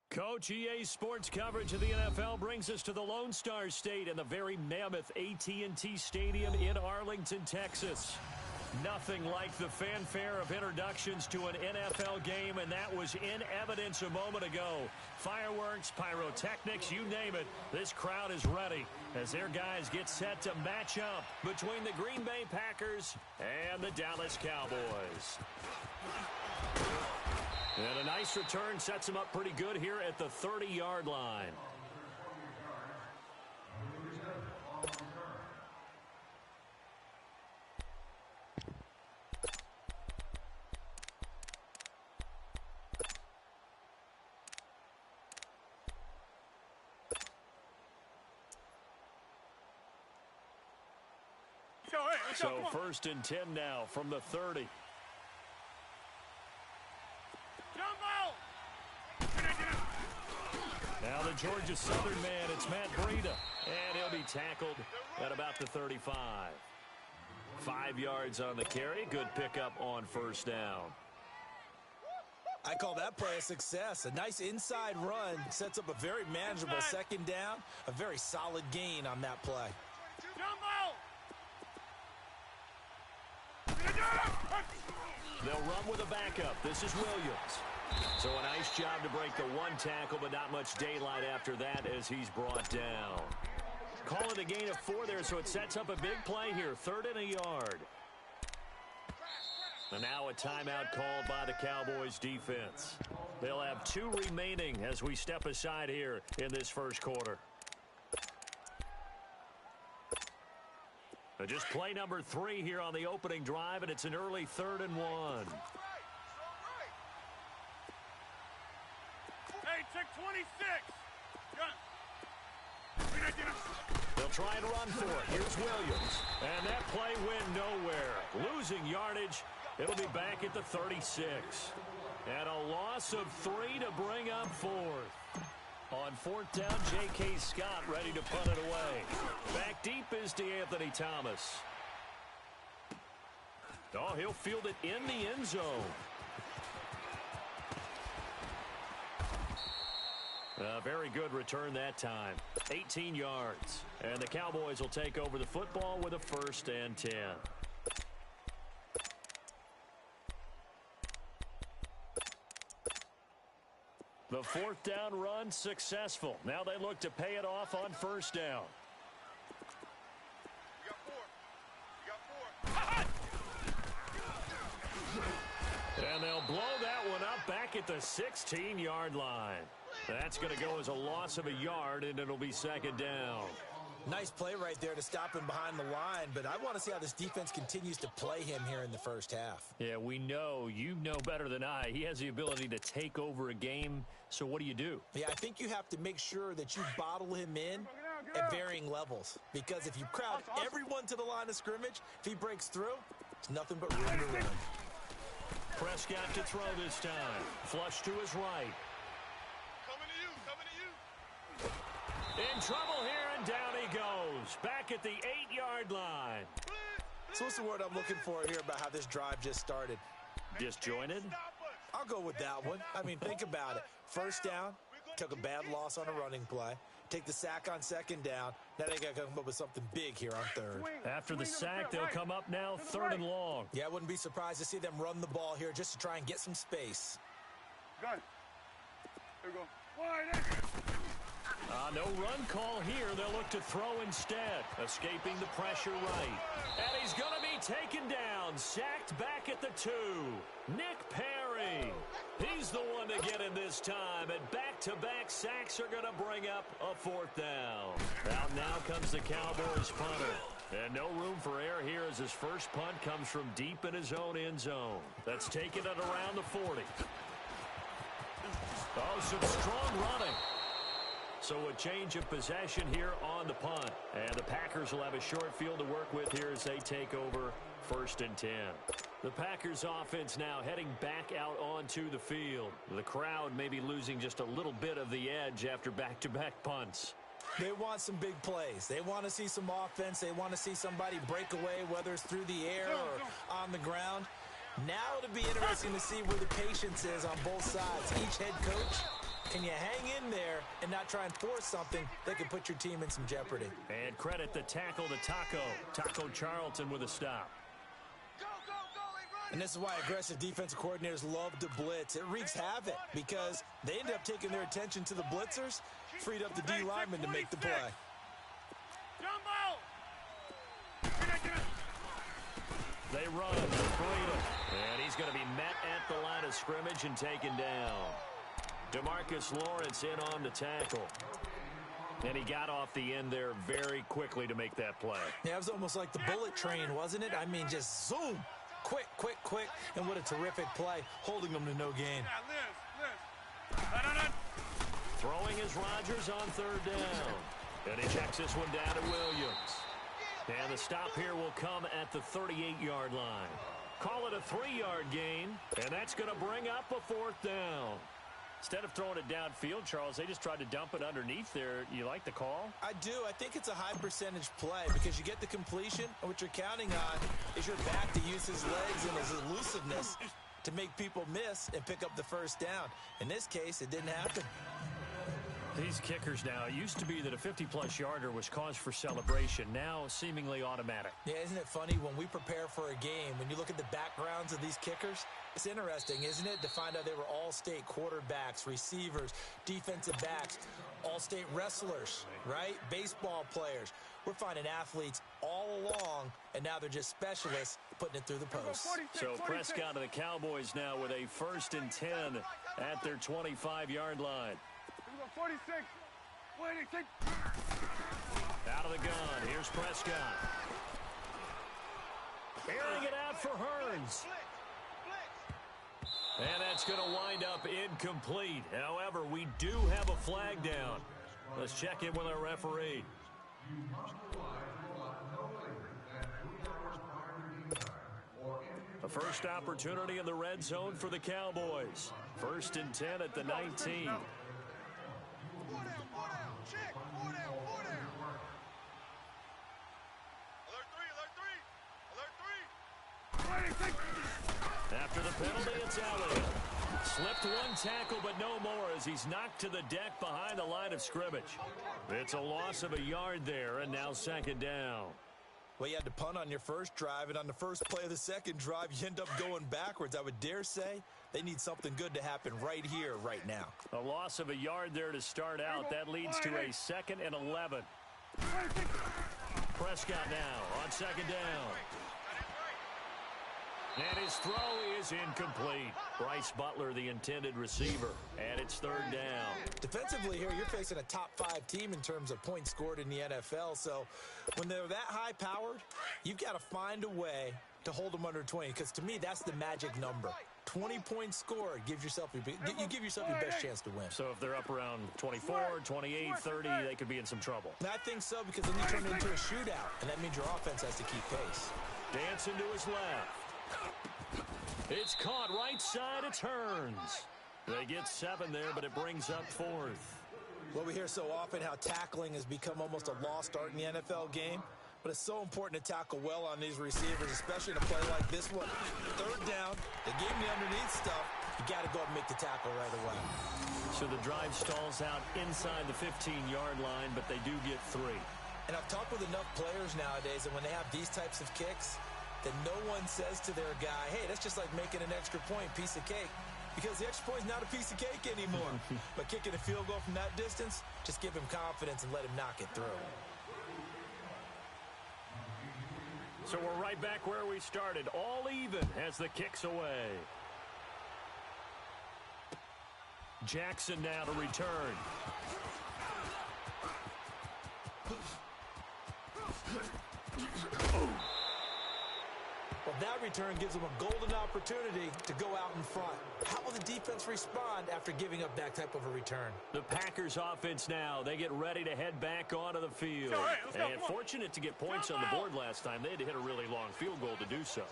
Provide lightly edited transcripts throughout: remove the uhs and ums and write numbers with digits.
Coach, EA Sports coverage of the NFL brings us to the Lone Star State and the very mammoth AT&T Stadium in Arlington, Texas. Nothing like the fanfare of introductions to an NFL game, and that was in evidence a moment ago. Fireworks, pyrotechnics, you name it, this crowd is ready as their guys get set to match up between the Green Bay Packers and the Dallas Cowboys. And a nice return sets him up pretty good here at the 30-yard line. So first and 10 now from the 30. Now the Georgia Southern man, it's Matt Breida, and he'll be tackled at about the 35. 5 yards on the carry, good pickup on first down. I call that play a success. A nice inside run sets up a very manageable second down, a very solid gain on that play. They'll run with a backup. This is Williams. So a nice job to break the one tackle, but not much daylight after that as he's brought down. Call it a gain of 4 there, so it sets up a big play here. 3rd and a yard. And now a timeout called by the Cowboys defense. They'll have 2 remaining as we step aside here in this first quarter. Just play number 3 here on the opening drive, and it's an early 3rd and 1. Hey, check 26. They'll try and run for it. Here's Williams. And that play went nowhere. Losing yardage. It'll be back at the 36. And a loss of 3 to bring up 4th. On 4th down, J.K. Scott ready to punt it away. Back deep is DeAnthony Thomas. Oh, he'll field it in the end zone. A very good return that time. 18 yards. And the Cowboys will take over the football with a 1st and 10. The 4th down run successful. Now they look to pay it off on 1st down. We got 4. We got 4. And they'll blow that one up back at the 16-yard line. That's going to go as a loss of a yard, and it'll be 2nd down. Nice play right there to stop him behind the line, but I want to see how this defense continues to play him here in the first half. Yeah, we know. You know better than I. He has the ability to take over a game, so what do? Yeah, I think you have to make sure that you bottle him in at varying levels, because if you crowd everyone to the line of scrimmage, if he breaks through, it's nothing but room to run. Prescott to throw this time. Flush to his right. Coming to you. Coming to you. In trouble here, and down he goes. Back at the 8-yard line. So what's the word I'm looking for here about how this drive just started? Disjointed? I'll go with that one. I mean, think about it. First down, took a bad loss on a running play. Take the sack on 2nd down. Now they got to come up with something big here on 3rd. After the sack, they'll come up now 3rd and long. Yeah, I wouldn't be surprised to see them run the ball here just to try and get some space. Got it. Here we go. Wide. No run call here. They'll look to throw instead. Escaping the pressure right. And he's going to be taken down. Sacked back at the 2. Nick Perry. He's the one to get in this time. And back-to-back sacks are going to bring up a 4th down. Out now comes the Cowboys punter. And no room for error here as his first punt comes from deep in his own end zone. That's taken it around the 40. Oh, some strong running. So a change of possession here on the punt. And the Packers will have a short field to work with here as they take over 1st and 10. The Packers offense now heading back out onto the field. The crowd may be losing just a little bit of the edge after back-to-back punts. They want some big plays. They want to see some offense. They want to see somebody break away, whether it's through the air or on the ground. Now it'll be interesting to see where the patience is on both sides. Each head coach Can you hang in there and not try and force something that could put your team in some jeopardy? And credit the tackle to Taco Charlton with a stop. And this is why aggressive defensive coordinators love to blitz. It wreaks havoc because they ended up taking their attention to the blitzers, freed up the D lineman to make the play. They run with freedom. And he's going to be met at the line of scrimmage and taken down. DeMarcus Lawrence in on the tackle. And he got off the end there very quickly to make that play. Yeah, it was almost like the bullet train, wasn't it? I mean, just zoom. Quick, quick, quick. And what a terrific play, holding them to no gain. Throwing is Rodgers on third down. And he checks this one down to Williams. And the stop here will come at the 38-yard line. Call it a 3-yard gain, and that's going to bring up a fourth down. Instead of throwing it downfield, Charles, they just tried to dump it underneath there. You like the call? I do. I think it's a high-percentage play because you get the completion, and what you're counting on is your back to use his legs and his elusiveness to make people miss and pick up the first down. In this case, it didn't happen. These kickers now, it used to be that a 50-plus yarder was cause for celebration. Now, seemingly automatic. Yeah, isn't it funny when we prepare for a game, when you look at the backgrounds of these kickers, it's interesting, isn't it, to find out they were all-state quarterbacks, receivers, defensive backs, all-state wrestlers, right? Baseball players. We're finding athletes all along, and now they're just specialists putting it through the post. So Prescott and the Cowboys now with a 1st and 10 at their 25-yard line. 46. Waiting. Out of the gun. Here's Prescott. Airing it out for Hearns. And that's going to wind up incomplete. However, we do have a flag down. Let's check in with our referee. A first opportunity in the red zone for the Cowboys. 1st and 10 at the 19. After the penalty, it's Elliott. Slipped one tackle, but no more as he's knocked to the deck behind the line of scrimmage. It's a loss of a yard there, and now 2nd down. Well, you had to punt on your first drive, and on the first play of the second drive, you end up going backwards. I would dare say they need something good to happen right here, right now. A loss of a yard there to start out. That leads to a 2nd and 11. Prescott now on 2nd down. And his throw is incomplete. Bryce Butler, the intended receiver. And it's 3rd down. Defensively here, you're facing a top-5 team in terms of points scored in the NFL. So when they're that high-powered, you've got to find a way to hold them under 20. Because to me, that's the magic number. 20 points scored gives yourself you give yourself your best chance to win. So if they're up around 24, 28, 30, they could be in some trouble. And I think so because then you turn it into a shootout. And that means your offense has to keep pace. Dancing to his left. It's caught right side. It's Hearns. They get 7 there, but it brings up 4th. Well, we hear so often how tackling has become almost a lost art in the NFL game. But it's so important to tackle well on these receivers, especially in a play like this one. 3rd down, they gave me underneath stuff. You got to go up and make the tackle right away. So the drive stalls out inside the 15-yard line, but they do get 3. And I've talked with enough players nowadays, and when they have these types of kicks, that no one says to their guy, hey, that's just like making an extra point, piece of cake. Because the extra point is not a piece of cake anymore. But kicking a field goal from that distance, just give him confidence and let him knock it through. So we're right back where we started, all even as the kick's away. Jackson now to return. Well, that return gives them a golden opportunity to go out in front. How will the defense respond after giving up that type of a return? The Packers offense now, they get ready to head back onto the field. And fortunate to get points on the board last time. They had to hit a really long field goal to do so.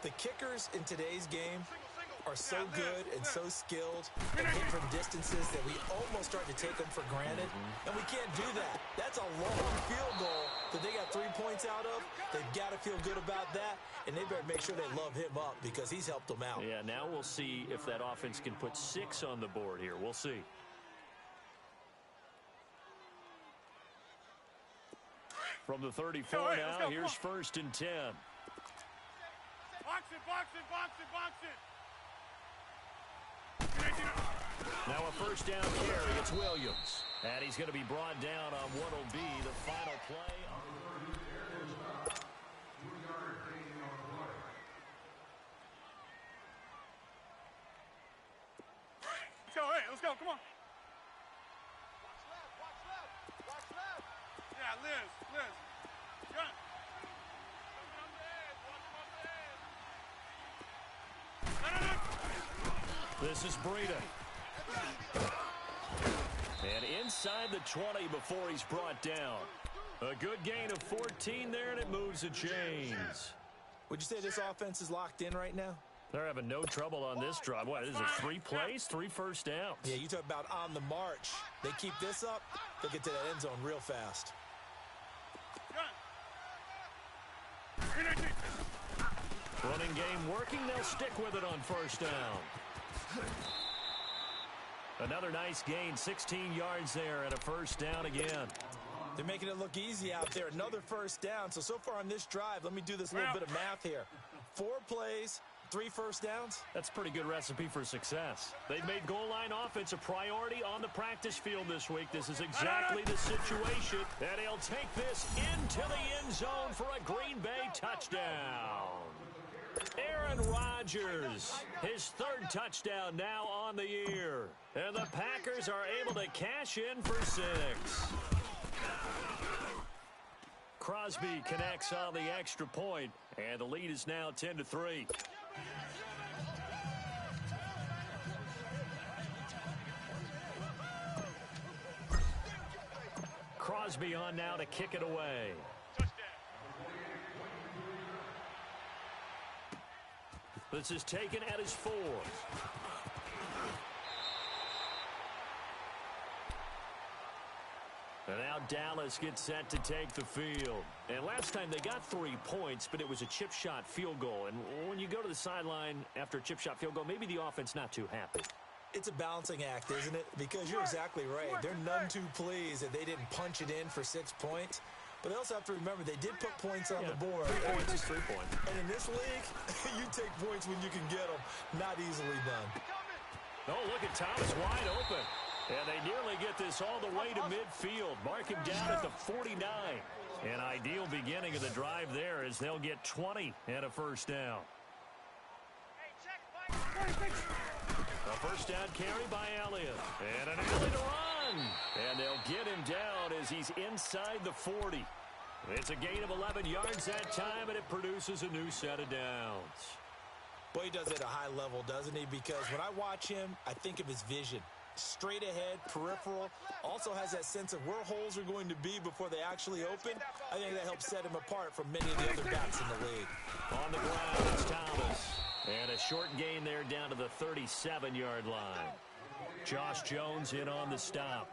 The kickers in today's game are so good and so skilled and hit from distances that we almost start to take them for granted. And we can't do that. That's a long field goal that they got 3 points out of. They've got to feel good about that, and they better make sure they love him up because he's helped them out. Yeah, now we'll see if that offense can put 6 on the board here. We'll see. From the 34 Hey, now, let's go, here's 1st and 10. Box it, box it, box it, box it. Now a 1st down carry. It's Williams. And he's going to be brought down on what will be the final play. Let's go, hey, let's go, come on. Watch left. Yeah, Liz. Gun. No. This is Breida. And inside the 20 before he's brought down. A good gain of 14 there, and it moves the chains. Would you say this offense is locked in right now? They're having no trouble on this drive. What, is it 3 plays, 3 first downs? Yeah, you talk about on the march. They keep this up, they'll get to that end zone real fast. Running game working. They'll stick with it on 1st down. Another nice gain, 16 yards there and a 1st down again. They're making it look easy out there. Another 1st down. So far on this drive, let me do this little bit of math here. 4 plays, 3 first downs. That's a pretty good recipe for success. They've made goal line offense a priority on the practice field this week. This is exactly the situation. And he'll take this into the end zone for a Green Bay touchdown. Aaron Rodgers, his 3rd touchdown now on the year. And the Packers are able to cash in for 6. Crosby connects on the extra point, and the lead is now 10-3. Crosby on now to kick it away. This is taken at his 4. And now Dallas gets set to take the field. And last time they got 3 points, but it was a chip shot field goal. And when you go to the sideline after a chip shot field goal, maybe the offense not too happy. It's a balancing act, isn't it? Because you're exactly right. They're none too pleased that they didn't punch it in for 6 points. But they also have to remember they did put points on the board. 3 points is 3 points. And in this league, you take points when you can get them. Not easily done. Oh, look at Thomas wide open. And they nearly get this all the way to midfield. Mark him down at the 49. An ideal beginning of the drive there as they'll get 20 and a 1st down. A 1st down carry by Elliott. And an alley to run. And they'll get him down as he's inside the 40. It's a gain of 11 yards that time, and it produces a new set of downs. Boy, he does it at a high level, doesn't he? Because when I watch him, I think of his vision. Straight ahead, peripheral, also has that sense of where holes are going to be before they actually open. I think that helps set him apart from many of the other backs in the league. On the ground, it's Thomas. And a short gain there down to the 37-yard line. Josh Jones in on the stop.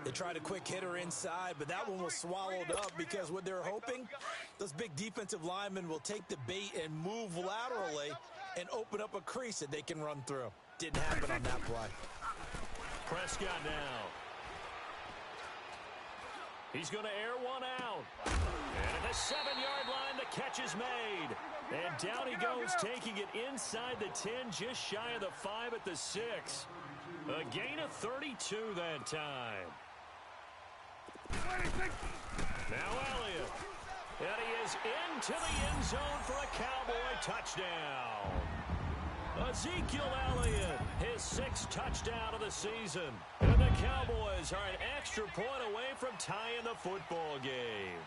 They tried a quick hitter inside, but that one was swallowed up because what they're hoping, those big defensive linemen will take the bait and move laterally and open up a crease that they can run through. Didn't happen on that play. Prescott now. He's going to air one out. And at the 7-yard line, the catch is made. And down he goes, taking it inside the 10, just shy of the 5 at the 6. A gain of 32 that time. Now Elliott. And he is into the end zone for a Cowboy touchdown. Ezekiel Elliott, his 6th touchdown of the season. And the Cowboys are an extra point away from tying the football game.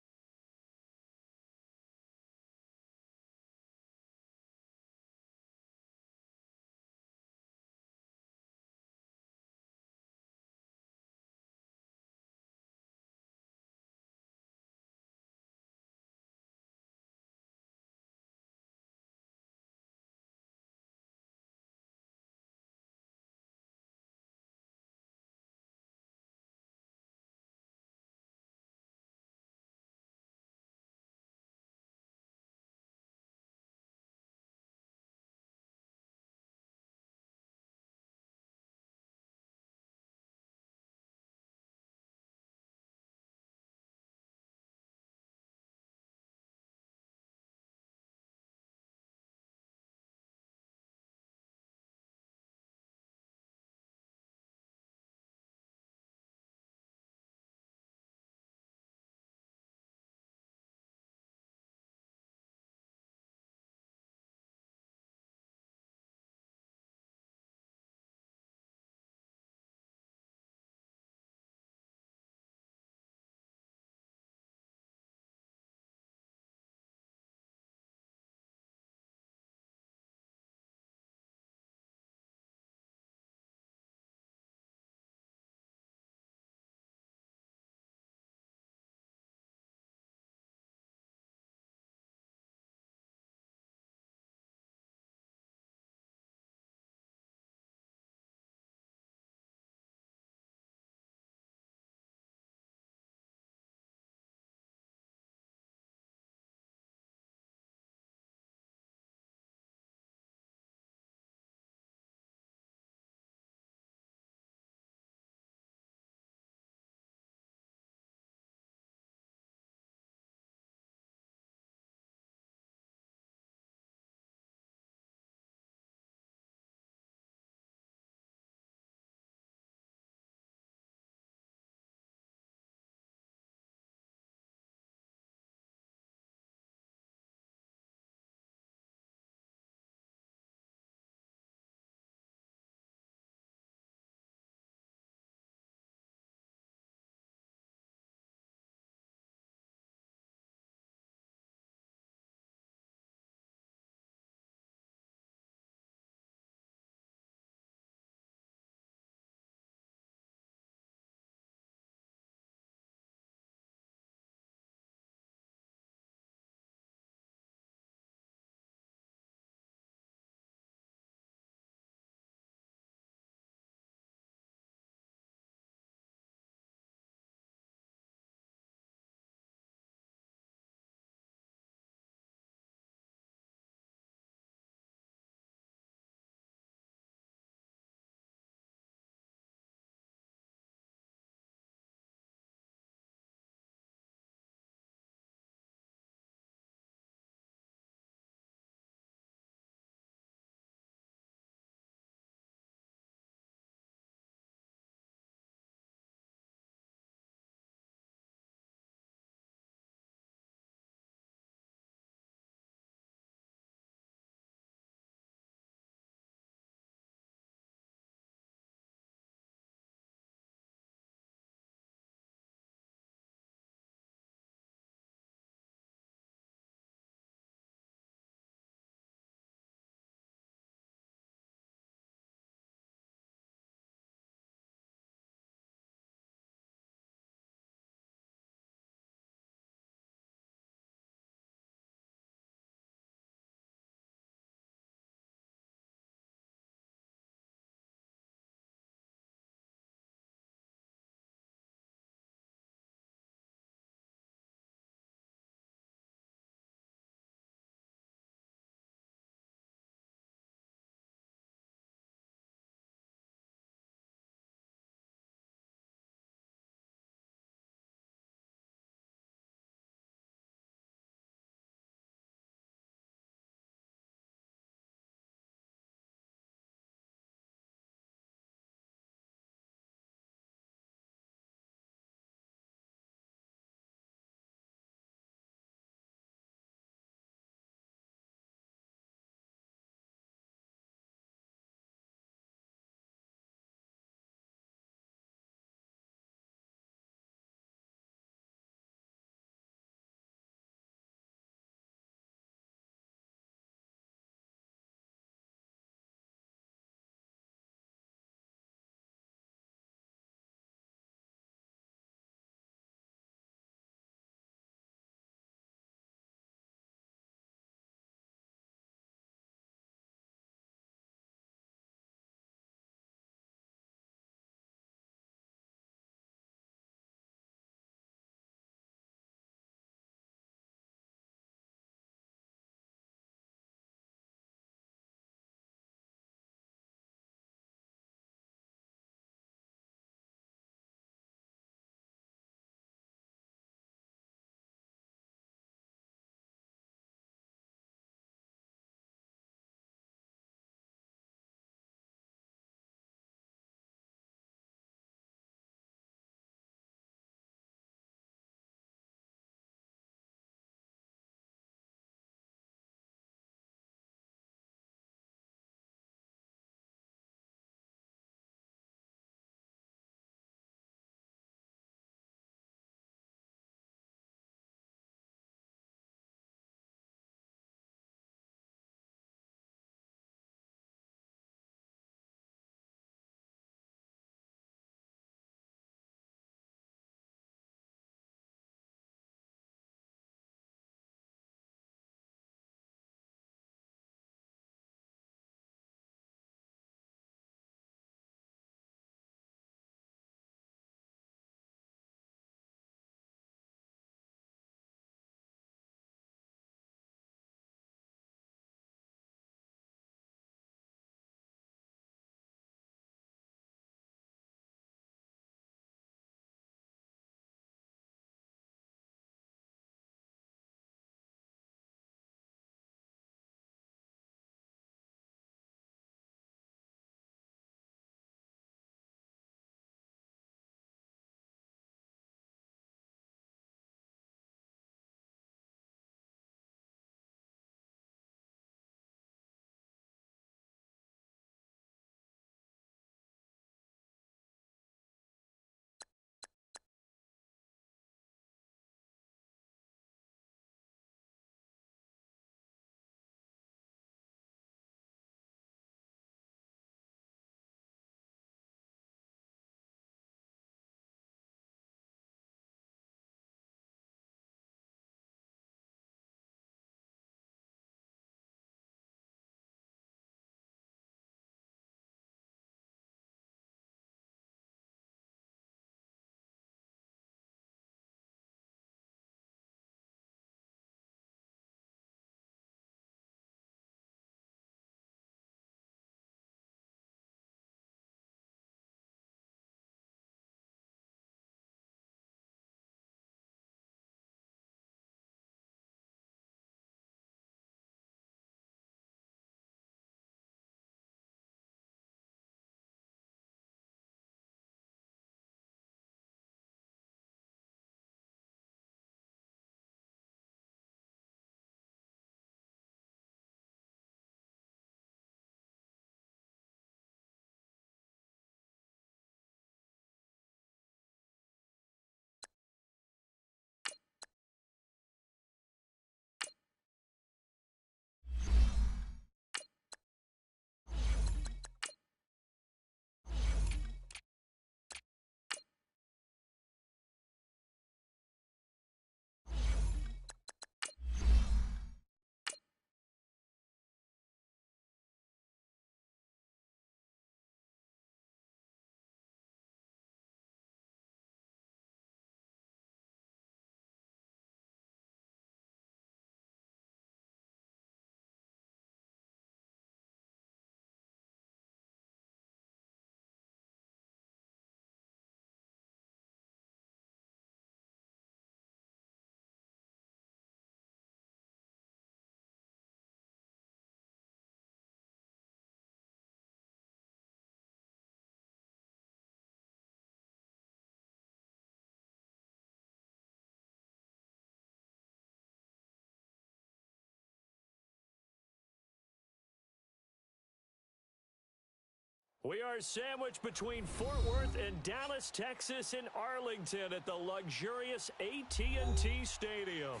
We are sandwiched between Fort Worth and Dallas, Texas, and Arlington at the luxurious AT&T Stadium.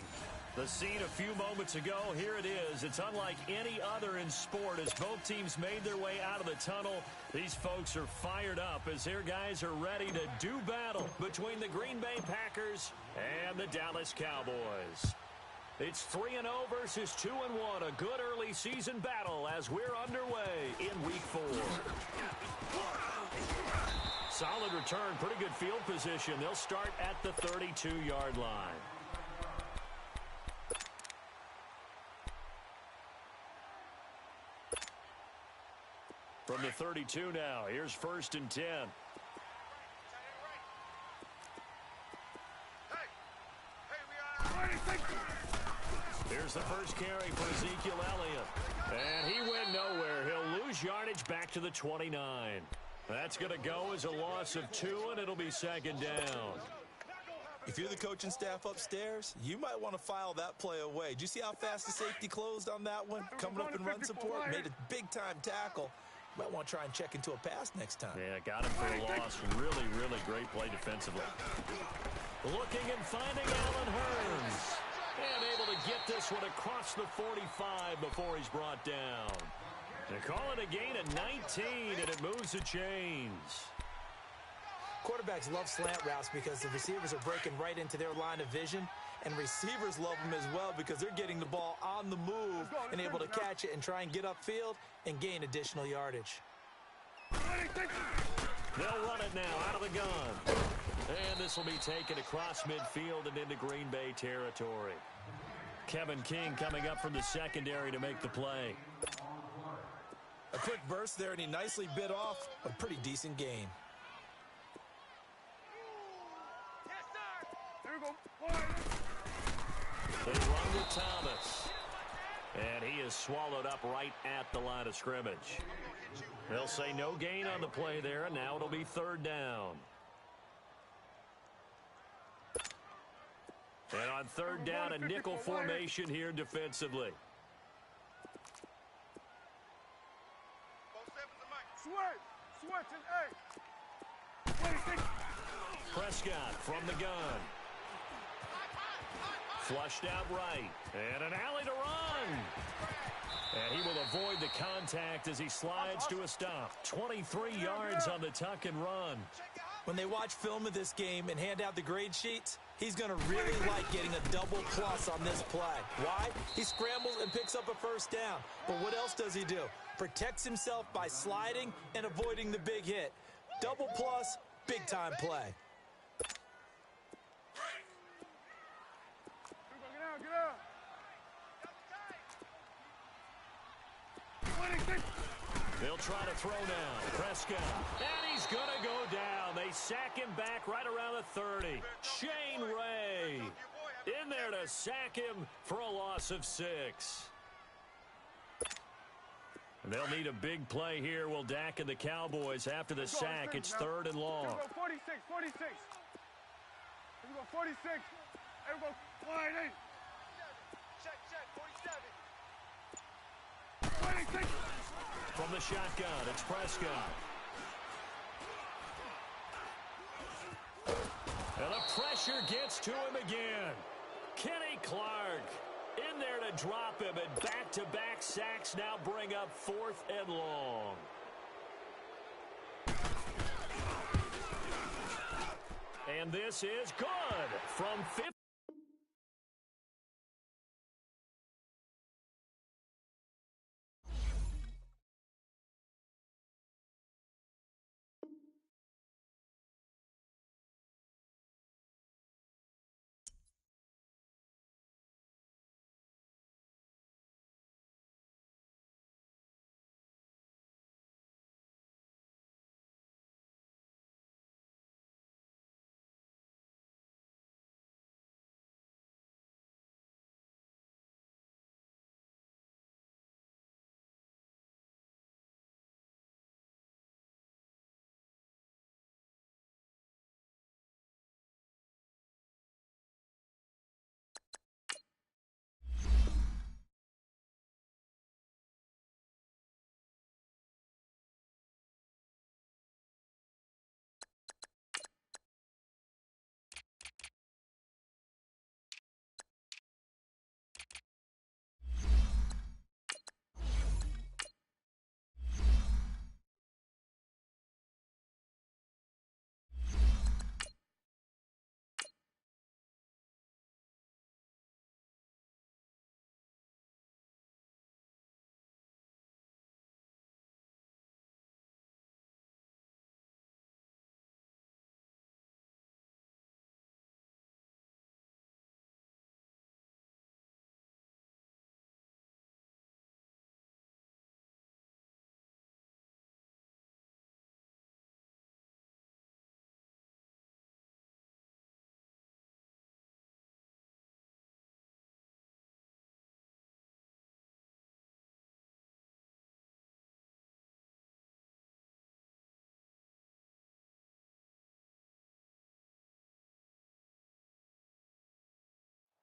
The scene a few moments ago, here it is. It's unlike any other in sport as both teams made their way out of the tunnel. These folks are fired up as their guys are ready to do battle between the Green Bay Packers and the Dallas Cowboys. It's 3-0 versus 2-1, a good early season battle as we're underway in Week 4. Solid return, pretty good field position. They'll start at the 32-yard line. From the 32 now, here's 1st and 10. Here's the first carry for Ezekiel Elliott. And he went nowhere. He'll lose yardage back to the 29. That's going to go as a loss of 2, and it'll be 2nd down. If you're the coaching staff upstairs, you might want to file that play away. Did you see how fast the safety closed on that one? Coming up in run support, made a big-time tackle. Might want to try and check into a pass next time. Yeah, got him for a loss. Really, really great play defensively. Looking and finding Allen Hurns. And able to get this one across the 45 before he's brought down. They call it a gain of 19, and it moves the chains. Quarterbacks love slant routes because the receivers are breaking right into their line of vision, and receivers love them as well because they're getting the ball on the move and able to catch it and try and get upfield and gain additional yardage. They'll run it now out of the gun. And this will be taken across midfield and into Green Bay territory. Kevin King coming up from the secondary to make the play. A quick burst there, and he nicely bit off a pretty decent gain. They run with Thomas. And he is swallowed up right at the line of scrimmage. They'll say no gain on the play there, and now it'll be 3rd down. And on 3rd down, a nickel formation here defensively. Prescott from the gun. Flushed out right. And an alley to run. And he will avoid the contact as he slides to a stop. 23 yards on the tuck and run. When they watch film of this game and hand out the grade sheets, he's going to really like getting a double plus on this play. Why? He scrambles and picks up a 1st down. But what else does he do? Protects himself by sliding and avoiding the big hit. Double plus, big-time play. They'll try to throw now. Prescott. And he's going to go down. They sack him back right around the 30. Shane Ray in there to sack him for a loss of 6. And they'll need a big play here. Will Dak and the Cowboys after the sack. It's 3rd and long. 46. Here we go, 46. Here we go, wide 8. Check, 46. From the shotgun, it's Prescott. And the pressure gets to him again. Kenny Clark in there to drop him, and back-to-back sacks now bring up 4th and long. And this is good from 50.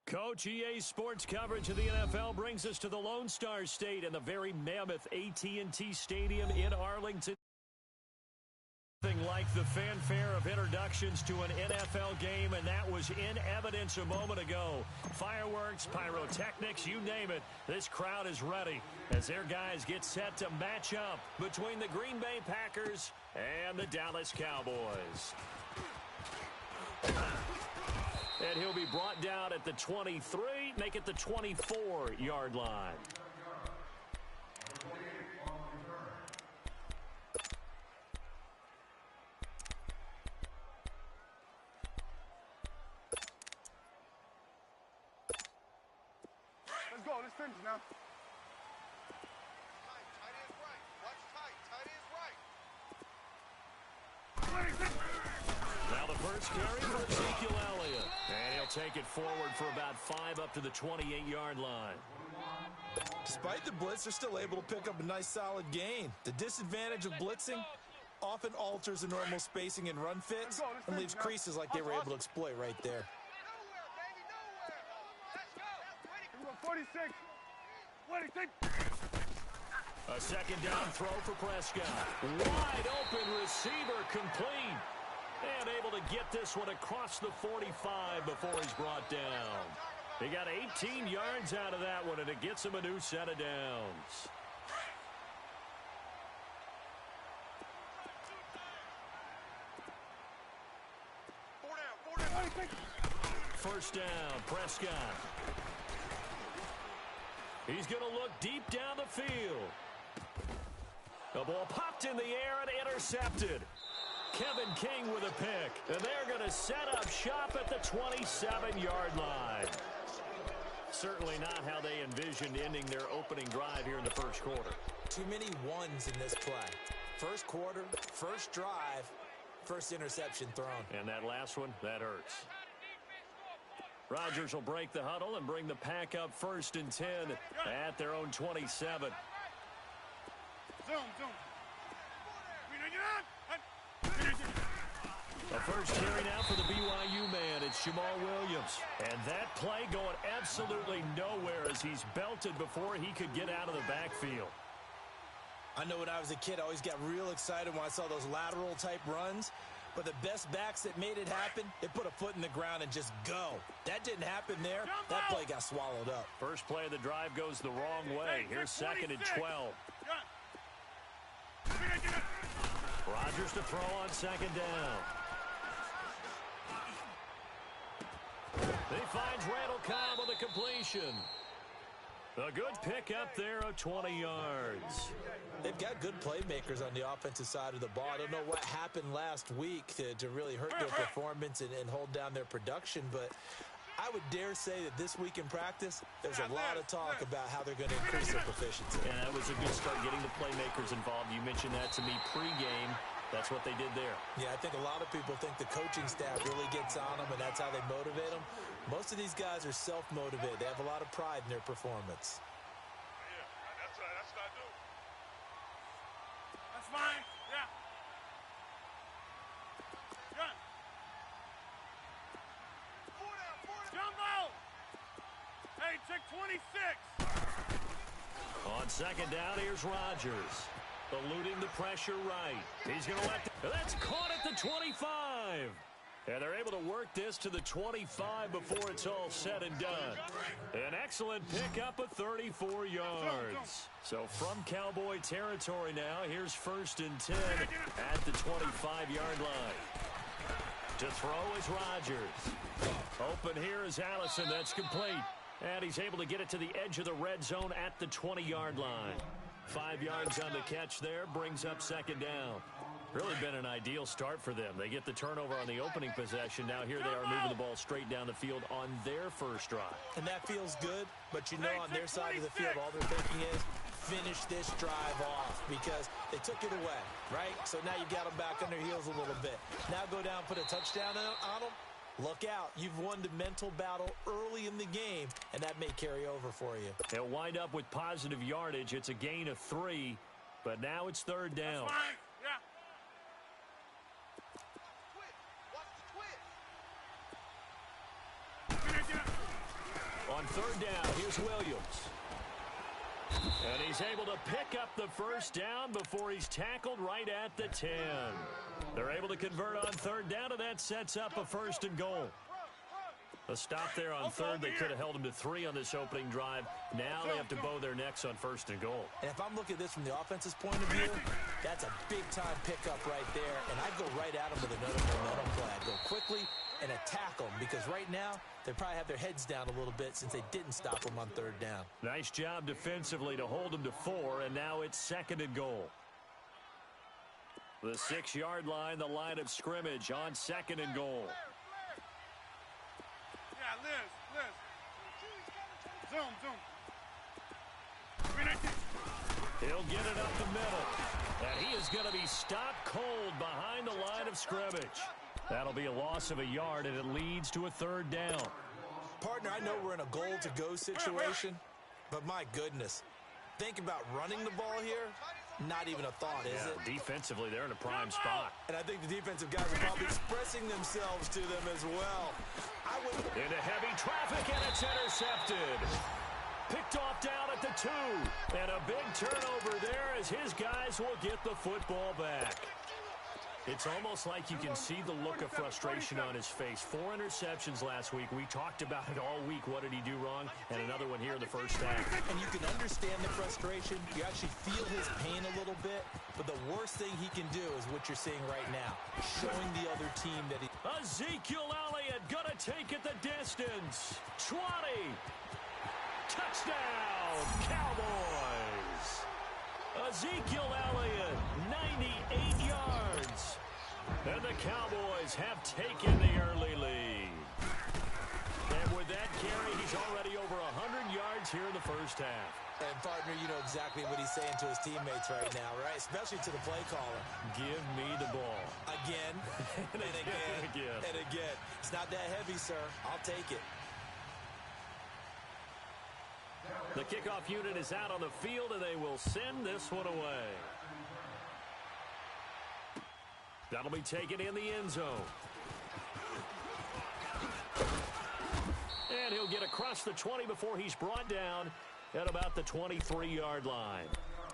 Coach, EA Sports coverage of the NFL brings us to the Lone Star State and the very mammoth AT&T Stadium in Arlington. Nothing like the fanfare of introductions to an NFL game, and that was in evidence a moment ago. Fireworks, pyrotechnics, you name it. This crowd is ready as their guys get set to match up between the Green Bay Packers and the Dallas Cowboys. And he'll be brought down at the 23, make it the 24-yard line. Let's go. Let's finish now. Tight is right. Watch tight. Tight is right. Now the first carry for Ezekiel Elliott. And he'll take it forward for about 5 up to the 28-yard line. Despite the blitz, they're still able to pick up a nice solid gain. The disadvantage of blitzing often alters the normal spacing and run fits and leaves creases like they were able to exploit right there. Nowhere, baby, nowhere. Let's go. Here we go. 46. 26. A second down throw for Prescott. Wide open receiver complete. And able to get this one across the 45 before he's brought down. He got 18 yards out of that one, and it gets him a new set of downs. Four down. First down, Prescott. He's going to look deep down the field. The ball popped in the air and intercepted. Kevin King with a pick, and they're going to set up shop at the 27-yard line. Certainly not how they envisioned ending their opening drive here in the first quarter. Too many ones in this play. First quarter, first drive, first interception thrown. And that last one, that hurts. Rodgers will break the huddle and bring the pack up 1st and 10 at their own 27. Zoom. The first carry now for the BYU man. It's Jamal Williams. And that play going absolutely nowhere as he's belted before he could get out of the backfield. I know when I was a kid, I always got real excited when I saw those lateral type runs. But the best backs that made it happen, they put a foot in the ground and just go. That didn't happen there. That play got swallowed up. First play of the drive goes the wrong way. Here's 2nd and 12. Rodgers to throw on 2nd down. He finds Randall Cobb with a completion. A good pick up there of 20 yards. They've got good playmakers on the offensive side of the ball. I don't know what happened last week to really hurt their performance and hold down their production, but I would dare say that this week in practice, there's a lot of talk about how they're going to increase their proficiency. And that was a good start getting the playmakers involved. You mentioned that to me pregame. That's what they did there. Yeah, I think a lot of people think the coaching staff really gets on them, and that's how they motivate them. Most of these guys are self-motivated. They have a lot of pride in their performance. Yeah, that's right. That's what I do. That's fine. Yeah. Gun. Four down. Jumbo. Hey, check 26. On 2nd down, here's Rodgers. Eluding the pressure right. He's going to let that's caught at the 25. And they're able to work this to the 25 before it's all said and done. An excellent pickup of 34 yards. So from Cowboy territory now, here's 1st and 10 at the 25-yard line. To throw is Rodgers. Open here is Allison. That's complete. And he's able to get it to the edge of the red zone at the 20-yard line. 5 yards on the catch there, brings up 2nd down. Really been an ideal start for them. They get the turnover on the opening possession. Now here they are moving the ball straight down the field on their first drive. And that feels good, but you know on their side of the field, all they're thinking is finish this drive off because they took it away, right? So now you've got them back on their heels a little bit. Now go down, put a touchdown on them. Look out. You've won the mental battle early in the game, and that may carry over for you. They'll wind up with positive yardage. It's a gain of 3, but now it's 3rd down. That's fine. Yeah. Watch the twist. On third down, here's Williams. And he's able to pick up the first down before he's tackled right at the 10. They're able to convert on third down, and that sets up a first and goal. A stop there on third. They could have held him to 3 on this opening drive. Now they have to bow their necks on first and goal. And if I'm looking at this from the offense's point of view, that's a big-time pickup right there. And I'd go right at him with another momentum play. I'd go quickly and attack them, because right now they probably have their heads down a little bit since they didn't stop them on third down. Nice job defensively to hold them to 4, and now it's second and goal. The 6-yard line, the line of scrimmage on second and goal. Yeah, Liz. Zoom. He'll get it up the middle. And he is going to be stopped cold behind the line of scrimmage. That'll be a loss of a yard, and it leads to a third down. Partner, I know we're in a goal-to-go situation, but my goodness. Think about running the ball here. Not even a thought, is it? Defensively, they're in a prime spot. And I think the defensive guys are probably expressing themselves to them as well. Into heavy traffic, and it's intercepted. Picked off down at the 2. And a big turnover there as his guys will get the football back. It's almost like you can see the look of frustration on his face. 4 interceptions last week. We talked about it all week. What did he do wrong? And another one here in the first half. And you can understand the frustration. You actually feel his pain a little bit. But the worst thing he can do is what you're seeing right now. Showing the other team that he... Ezekiel Elliott gonna take it the distance. 20. Touchdown, Cowboys. Ezekiel Elliott, 98 yards. And the Cowboys have taken the early lead. And with that carry, he's already over 100 yards here in the first half. And, partner, you know exactly what he's saying to his teammates right now, right? Especially to the play caller. Give me the ball. Again, and again, and again. It's not that heavy, sir. I'll take it. The kickoff unit is out on the field, and they will send this one away. That'll be taken in the end zone. And he'll get across the 20 before he's brought down at about the 23-yard line.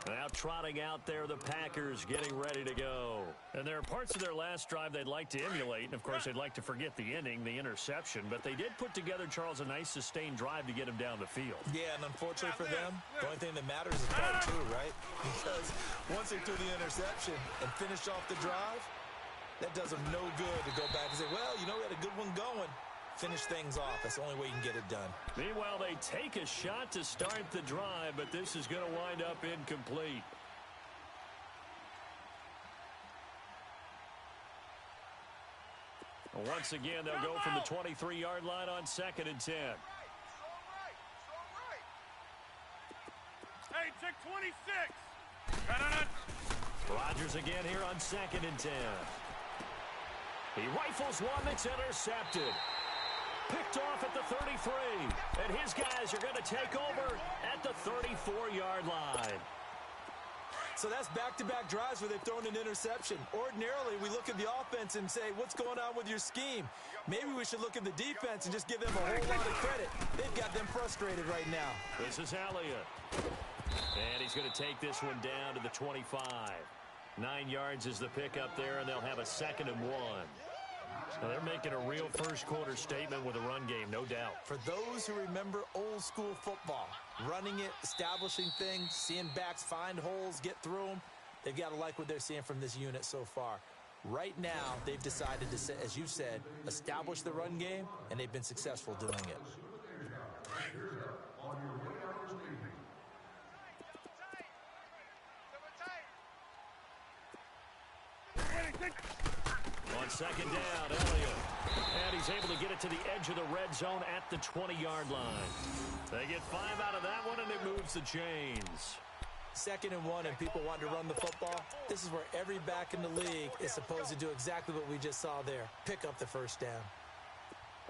Now trotting out there, the Packers getting ready to go. And there are parts of their last drive they'd like to emulate. And, of course, they'd like to forget the inning, the interception. But they did put together, Charles, a nice sustained drive to get him down the field. Yeah, and unfortunately for them, the only thing that matters is part 2, right? Because once they threw the interception and finished off the drive, that does them no good to go back and say, well, you know, we had a good one going. Finish things off. That's the only way you can get it done. Meanwhile, they take a shot to start the drive, but this is going to wind up incomplete. Once again, they'll go from the 23-yard line on second and 10. Hey, check 26. Rodgers again here on second and 10. He rifles one that's intercepted. Picked off at the 33. And his guys are going to take over at the 34-yard line. So that's back-to-back drives where they've thrown an interception. Ordinarily, we look at the offense and say, what's going on with your scheme? Maybe we should look at the defense and just give them a whole lot of credit. They've got them frustrated right now. This is Elliott. And he's going to take this one down to the 25. 9 yards is the pickup there, and they'll have a second and 1. Now they're making a real first-quarter statement with a run game, no doubt. For those who remember old-school football, running it, establishing things, seeing backs find holes, get through them, they've got to like what they're seeing from this unit so far. Right now, they've decided to, as you said, establish the run game, and they've been successful doing it. On second down, Elliott. And he's able to get it to the edge of the red zone at the 20-yard line. They get 5 out of that one, and it moves the chains. Second and 1, and people want to run the football. This is where every back in the league is supposed to do exactly what we just saw there. Pick up the first down.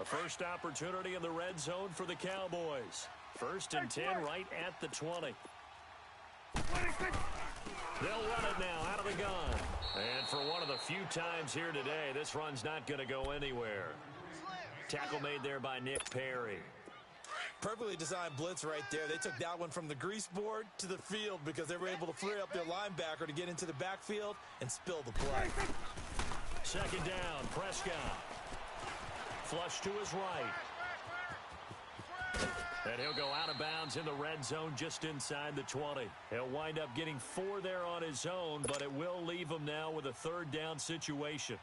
A first opportunity in the red zone for the Cowboys. First and 10 right at the 20. They'll run it now out of the gun. And for one of the few times here today, this run's not going to go anywhere. Tackle made there by Nick Perry. Perfectly designed blitz right there. They took that one from the grease board to the field because they were able to free up their linebacker to get into the backfield and spill the play. Second down, Prescott. Flush to his right. And he'll go out of bounds in the red zone just inside the 20. He'll wind up getting 4 there on his own, but it will leave him now with a third down situation.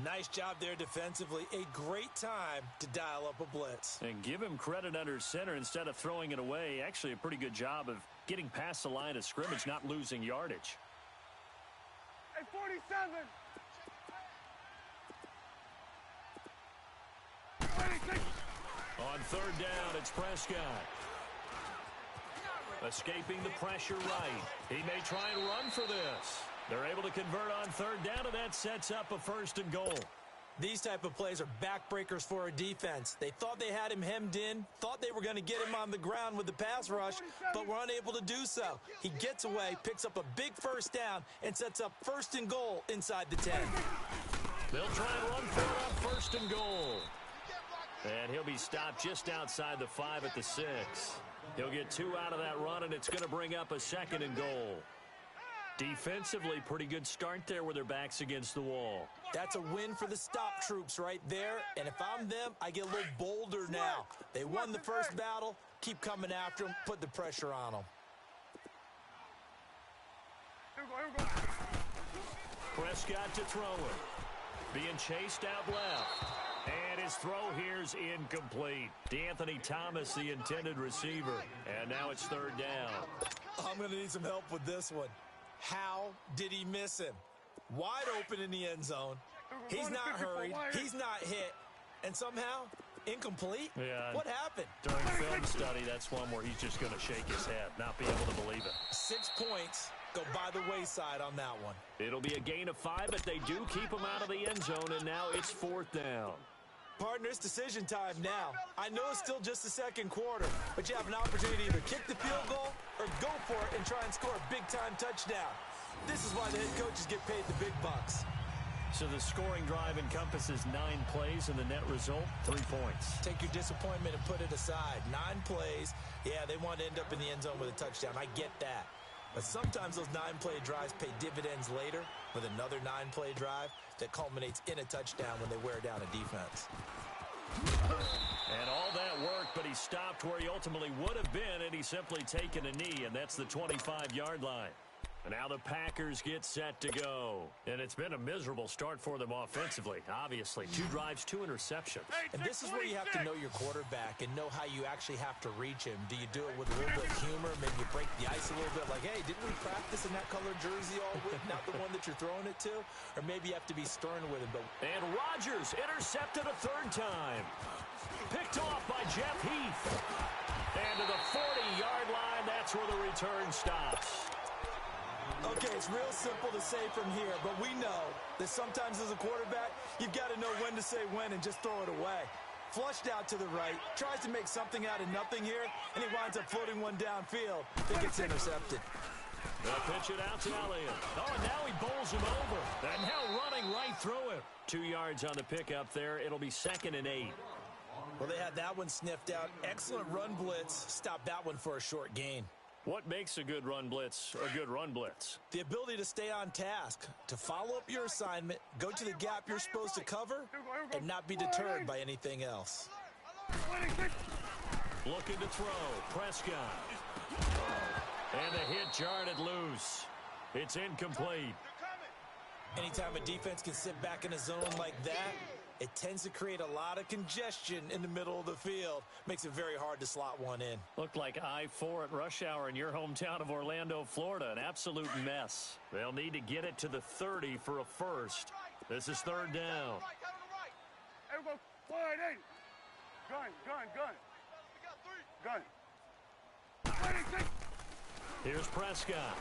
Nice job there defensively. A great time to dial up a blitz. And give him credit under center instead of throwing it away. Actually, a pretty good job of getting past the line of scrimmage, not losing yardage. Hey, 47. 26. On third down, it's Prescott. Escaping the pressure right. He may try and run for this. They're able to convert on third down, and that sets up a first and goal. These type of plays are backbreakers for a defense. They thought they had him hemmed in, thought they were going to get him on the ground with the pass rush, but were unable to do so. He gets away, picks up a big first down, and sets up first and goal inside the 10. They'll try and run for it on first and goal. And he'll be stopped just outside the 5 at the 6. He'll get 2 out of that run, and it's going to bring up a second and goal. Defensively, pretty good start there with their backs against the wall. That's a win for the stop troops right there. And if I'm them, I get a little bolder now. They won the first battle. Keep coming after them. Put the pressure on them. Here we go. Prescott to throw it. Being chased out left. And his throw here's incomplete. DeAnthony Thomas, the intended receiver. And now it's third down. I'm going to need some help with this one. How did he miss him? Wide open in the end zone. He's not hurried. He's not hit. And somehow, incomplete? Yeah. What happened? During film study, that's one where he's just going to shake his head, not be able to believe it. 6 points go by the wayside on that one. It'll be a gain of 5, but they do keep him out of the end zone, and now it's fourth down. Partner, it's decision time now. I know it's still just the second quarter, but you have an opportunity to either kick the field goal or go for it and try and score a big-time touchdown. This is why the head coaches get paid the big bucks. So the scoring drive encompasses 9 plays, and the net result, 3 points. Take your disappointment and put it aside. 9 plays. Yeah, they want to end up in the end zone with a touchdown. I get that. But sometimes those 9-play drives pay dividends later with another 9-play drive that culminates in a touchdown when they wear down a defense. And all that work, but he stopped where he ultimately would have been, and he's simply taken a knee, and that's the 25-yard line. And now the Packers get set to go. And it's been a miserable start for them offensively, obviously. 2 drives, 2 interceptions. And this is where you have to know your quarterback and know how you actually have to reach him. Do you do it with a little bit of humor? Maybe you break the ice a little bit like, hey, didn't we practice in that color jersey all week? Not the one that you're throwing it to? Or maybe you have to be stern with him. But And Rodgers intercepted a 3rd time. Picked off by Jeff Heath. And to the 40-yard line, that's where the return stops. Okay, it's real simple to say from here, but we know that sometimes as a quarterback, you've got to know when to say when and just throw it away. Flushed out to the right, tries to make something out of nothing here, and he winds up floating one downfield that gets intercepted. They'll pitch it out to Elliott. Oh, and now he bowls him over. And now running right through him. 2 yards on the pickup there. It'll be 2nd and 8. Well, they had that one sniffed out. Excellent run blitz. Stop that one for a short gain. What makes a good run blitz a good run blitz? The ability to stay on task, to follow up your assignment, go to the gap you're supposed to cover, and not be deterred by anything else. Looking to throw. Prescott. And the hit jarred it loose. It's incomplete. Anytime a defense can sit back in a zone like that, it tends to create a lot of congestion in the middle of the field. Makes it very hard to slot one in. Looked like I-4 at rush hour in your hometown of Orlando, Florida. An absolute mess. They'll need to get it to the 30 for a first. This is 3rd down. Everybody, wide eight. Gun. 26. Here's Prescott.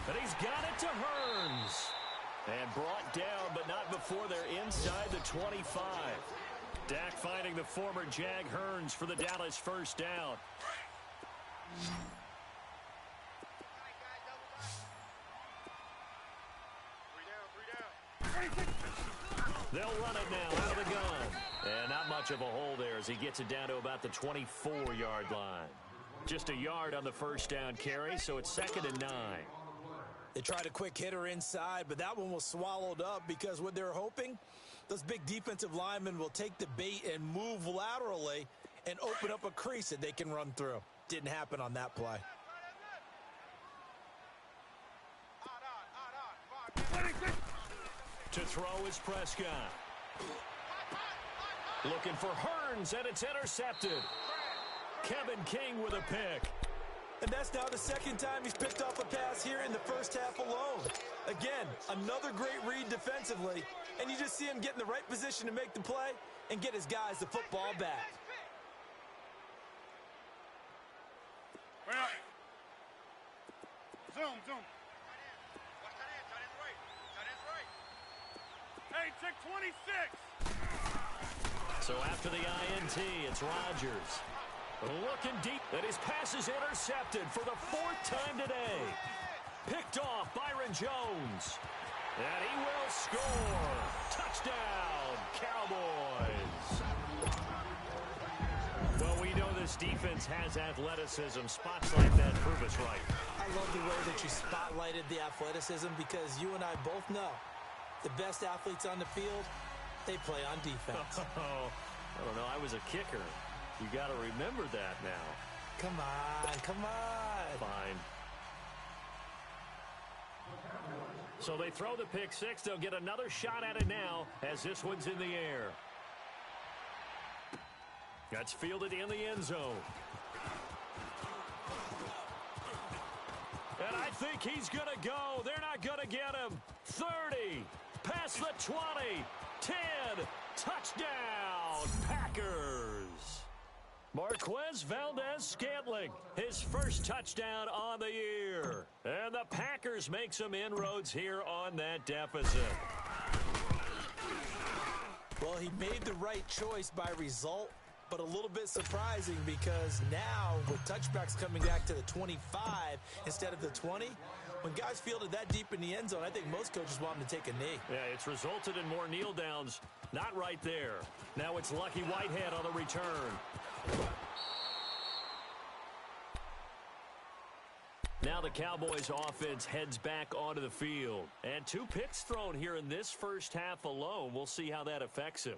And he's got it to Hearns. And brought down, but not before they're inside the 25. Dak finding the former Jag Hearns for the Dallas first down. They'll run it now out of the gun. And not much of a hole there as he gets it down to about the 24-yard line. Just a yard on the first down carry, so it's 2nd and 9. They tried a quick hitter inside, but that one was swallowed up because what they're hoping, those big defensive linemen will take the bait and move laterally and open up a crease that they can run through. Didn't happen on that play. To throw is Prescott. Looking for Hearns, and it's intercepted. Kevin King with a pick. And that's now the second time he's picked off a pass here in the first half alone. Again, another great read defensively, and you just see him get in the right position to make the play and get his guys the football back. Zoom. Hey, check 26. So after the INT, it's Rodgers. Looking deep, and his pass is intercepted for the 4th time today. Picked off Byron Jones. And he will score. Touchdown, Cowboys. Well, we know this defense has athleticism. Spots like that prove us right. I love the way that you spotlighted the athleticism because you and I both know the best athletes on the field, they play on defense. I don't know. I was a kicker. You got to remember that now. Come on. Fine. So they throw the pick six. They'll get another shot at it now as this one's in the air. That's fielded in the end zone. And I think he's going to go. They're not going to get him. 30. Past the 20. 10. Touchdown, Packers. Marquez Valdez-Scantling, his first touchdown on the year. And the Packers make some inroads here on that deficit. Well, he made the right choice by result, but a little bit surprising because now with touchbacks coming back to the 25 instead of the 20, when guys fielded that deep in the end zone, I think most coaches want them to take a knee. Yeah, it's resulted in more kneel downs. Not right there. Now it's Lucky Whitehead on the return. Now the Cowboys offense heads back onto the field. And 2 picks thrown here in this first half alone. We'll see how that affects him.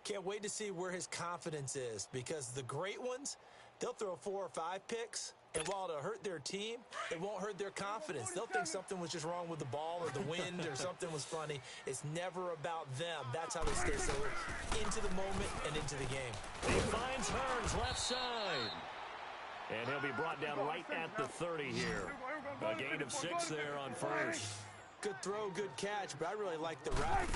Can't wait to see where his confidence is because the great ones, they'll throw 4 or 5 picks, and while it'll hurt their team, it won't hurt their confidence. They'll think something was just wrong with the ball or the wind or something was funny. It's never about them. That's how they stay so into the moment and into the game. He finds Hearns left side. And he'll be brought down right at the 30 here. A gain of 6 there on first. Good throw, good catch, but I really like the drag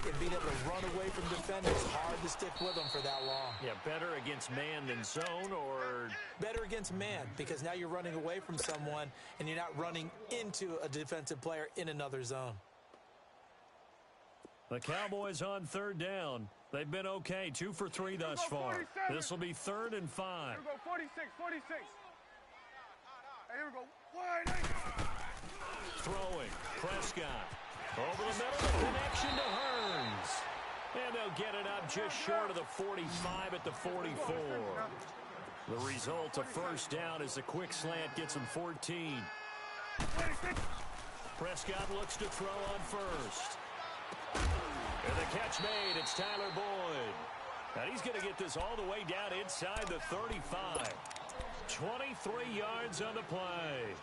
and being able to run away from defenders. Hard to stick with them for that long. Yeah, better against man than zone, or? Better against man, because now you're running away from someone and you're not running into a defensive player in another zone. The Cowboys on 3rd down. They've been okay, 2 for 3 thus far. This will be 3rd and 5. Here we go, 46. Hey, here we go. Wide. Throwing, Prescott. Over the middle, the connection to Hearns. And they'll get it up just short of the 45 at the 44. The result, a first down as the quick slant gets him 14. Prescott looks to throw on first. And the catch made, it's Tyler Boyd. And he's going to get this all the way down inside the 35. 23 yards on the play.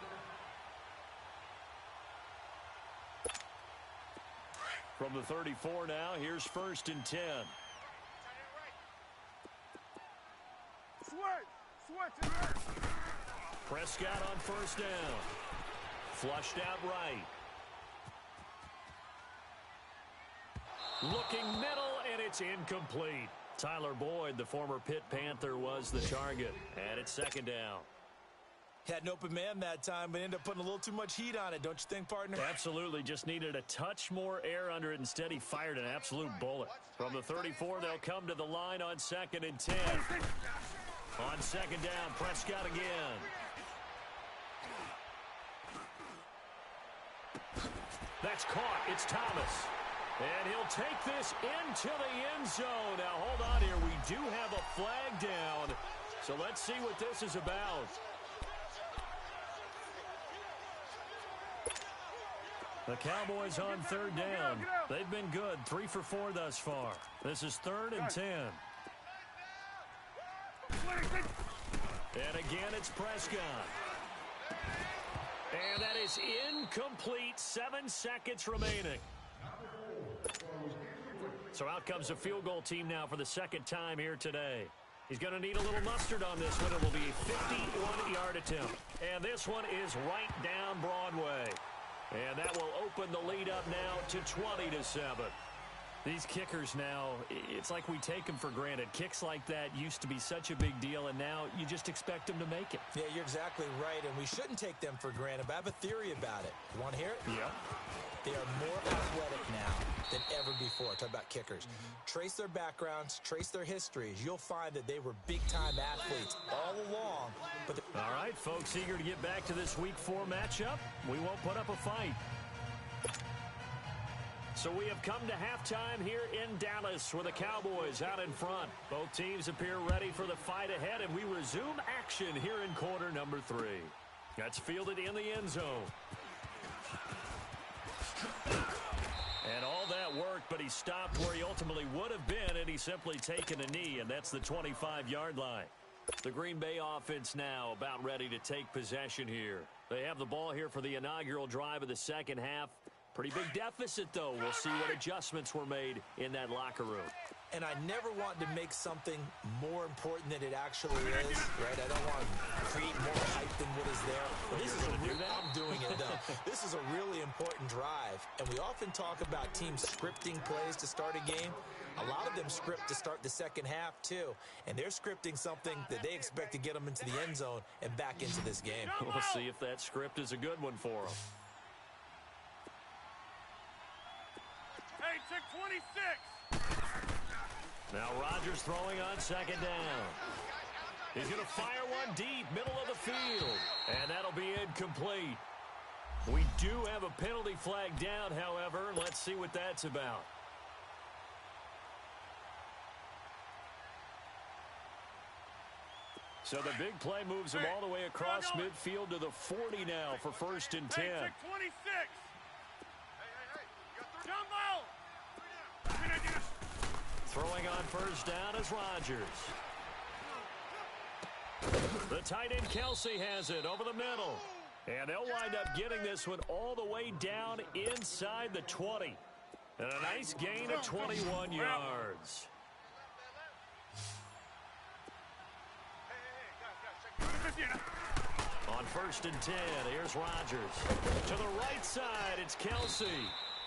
From the 34 now, here's 1st and 10. Switch. Prescott on 1st down. Flushed out right. Looking middle, and it's incomplete. Tyler Boyd, the former Pitt Panther, was the target. And it's 2nd down. Had an open man that time, but ended up putting a little too much heat on it, don't you think, partner? Absolutely. Just needed a touch more air under it. Instead, he fired an absolute bullet. From the 34, they'll come to the line on 2nd and 10. On 2nd down, Prescott again. That's caught. It's Thomas. And he'll take this into the end zone. Now, hold on here. We do have a flag down. So let's see what this is about. The Cowboys on third down. They've been good. 3 for 4 thus far. This is 3rd and 10. And again, it's Prescott. And that is incomplete. 7 seconds remaining. So out comes the field goal team now for the second time here today. He's going to need a little mustard on this one. It will be a 51-yard attempt. And this one is right down Broadway. And that will open the lead up now to 20-7. These kickers now, it's like we take them for granted. Kicks like that used to be such a big deal, and now you just expect them to make it. Yeah, you're exactly right, and we shouldn't take them for granted, but I have a theory about it. You want to hear it? Yeah. They are more athletic now than ever before. Talk about kickers. Trace their backgrounds, trace their histories. You'll find that they were big-time athletes all along. But all right, folks, eager to get back to this Week 4 matchup. We won't put up a fight. So we have come to halftime here in Dallas with the Cowboys out in front. Both teams appear ready for the fight ahead, and we resume action here in quarter number 3. That's fielded in the end zone. And all that worked, but he stopped where he ultimately would have been, and he's simply taken a knee, and that's the 25-yard line. The Green Bay offense now about ready to take possession here. They have the ball here for the inaugural drive of the second half. Pretty big deficit, though. We'll see what adjustments were made in that locker room. And I never want to make something more important than it actually is, right? I don't want to create more hype than what is there. But this is I'm doing it, though. This is a really important drive. And we often talk about teams scripting plays to start a game. A lot of them script to start the second half, too. And they're scripting something that they expect to get them into the end zone and back into this game. We'll see if that script is a good one for them. Hey, check 26. Now Rodgers throwing on second down. He's going to fire one deep, middle of the field. And that'll be incomplete. We do have a penalty flag down, however. Let's see what that's about. So the big play moves him all the way across midfield to the 40 now for 1st and 10. Hey, check 26. Throwing on first down is Rodgers. The tight end Kelsey has it over the middle. And they'll wind up getting this one all the way down inside the 20. And a nice gain of 21 yards. On 1st and 10, here's Rodgers. To the right side, it's Kelsey.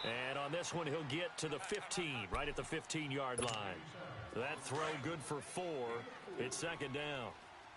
And on this one, he'll get to the 15, right at the 15-yard line. That throw good for 4. It's second down.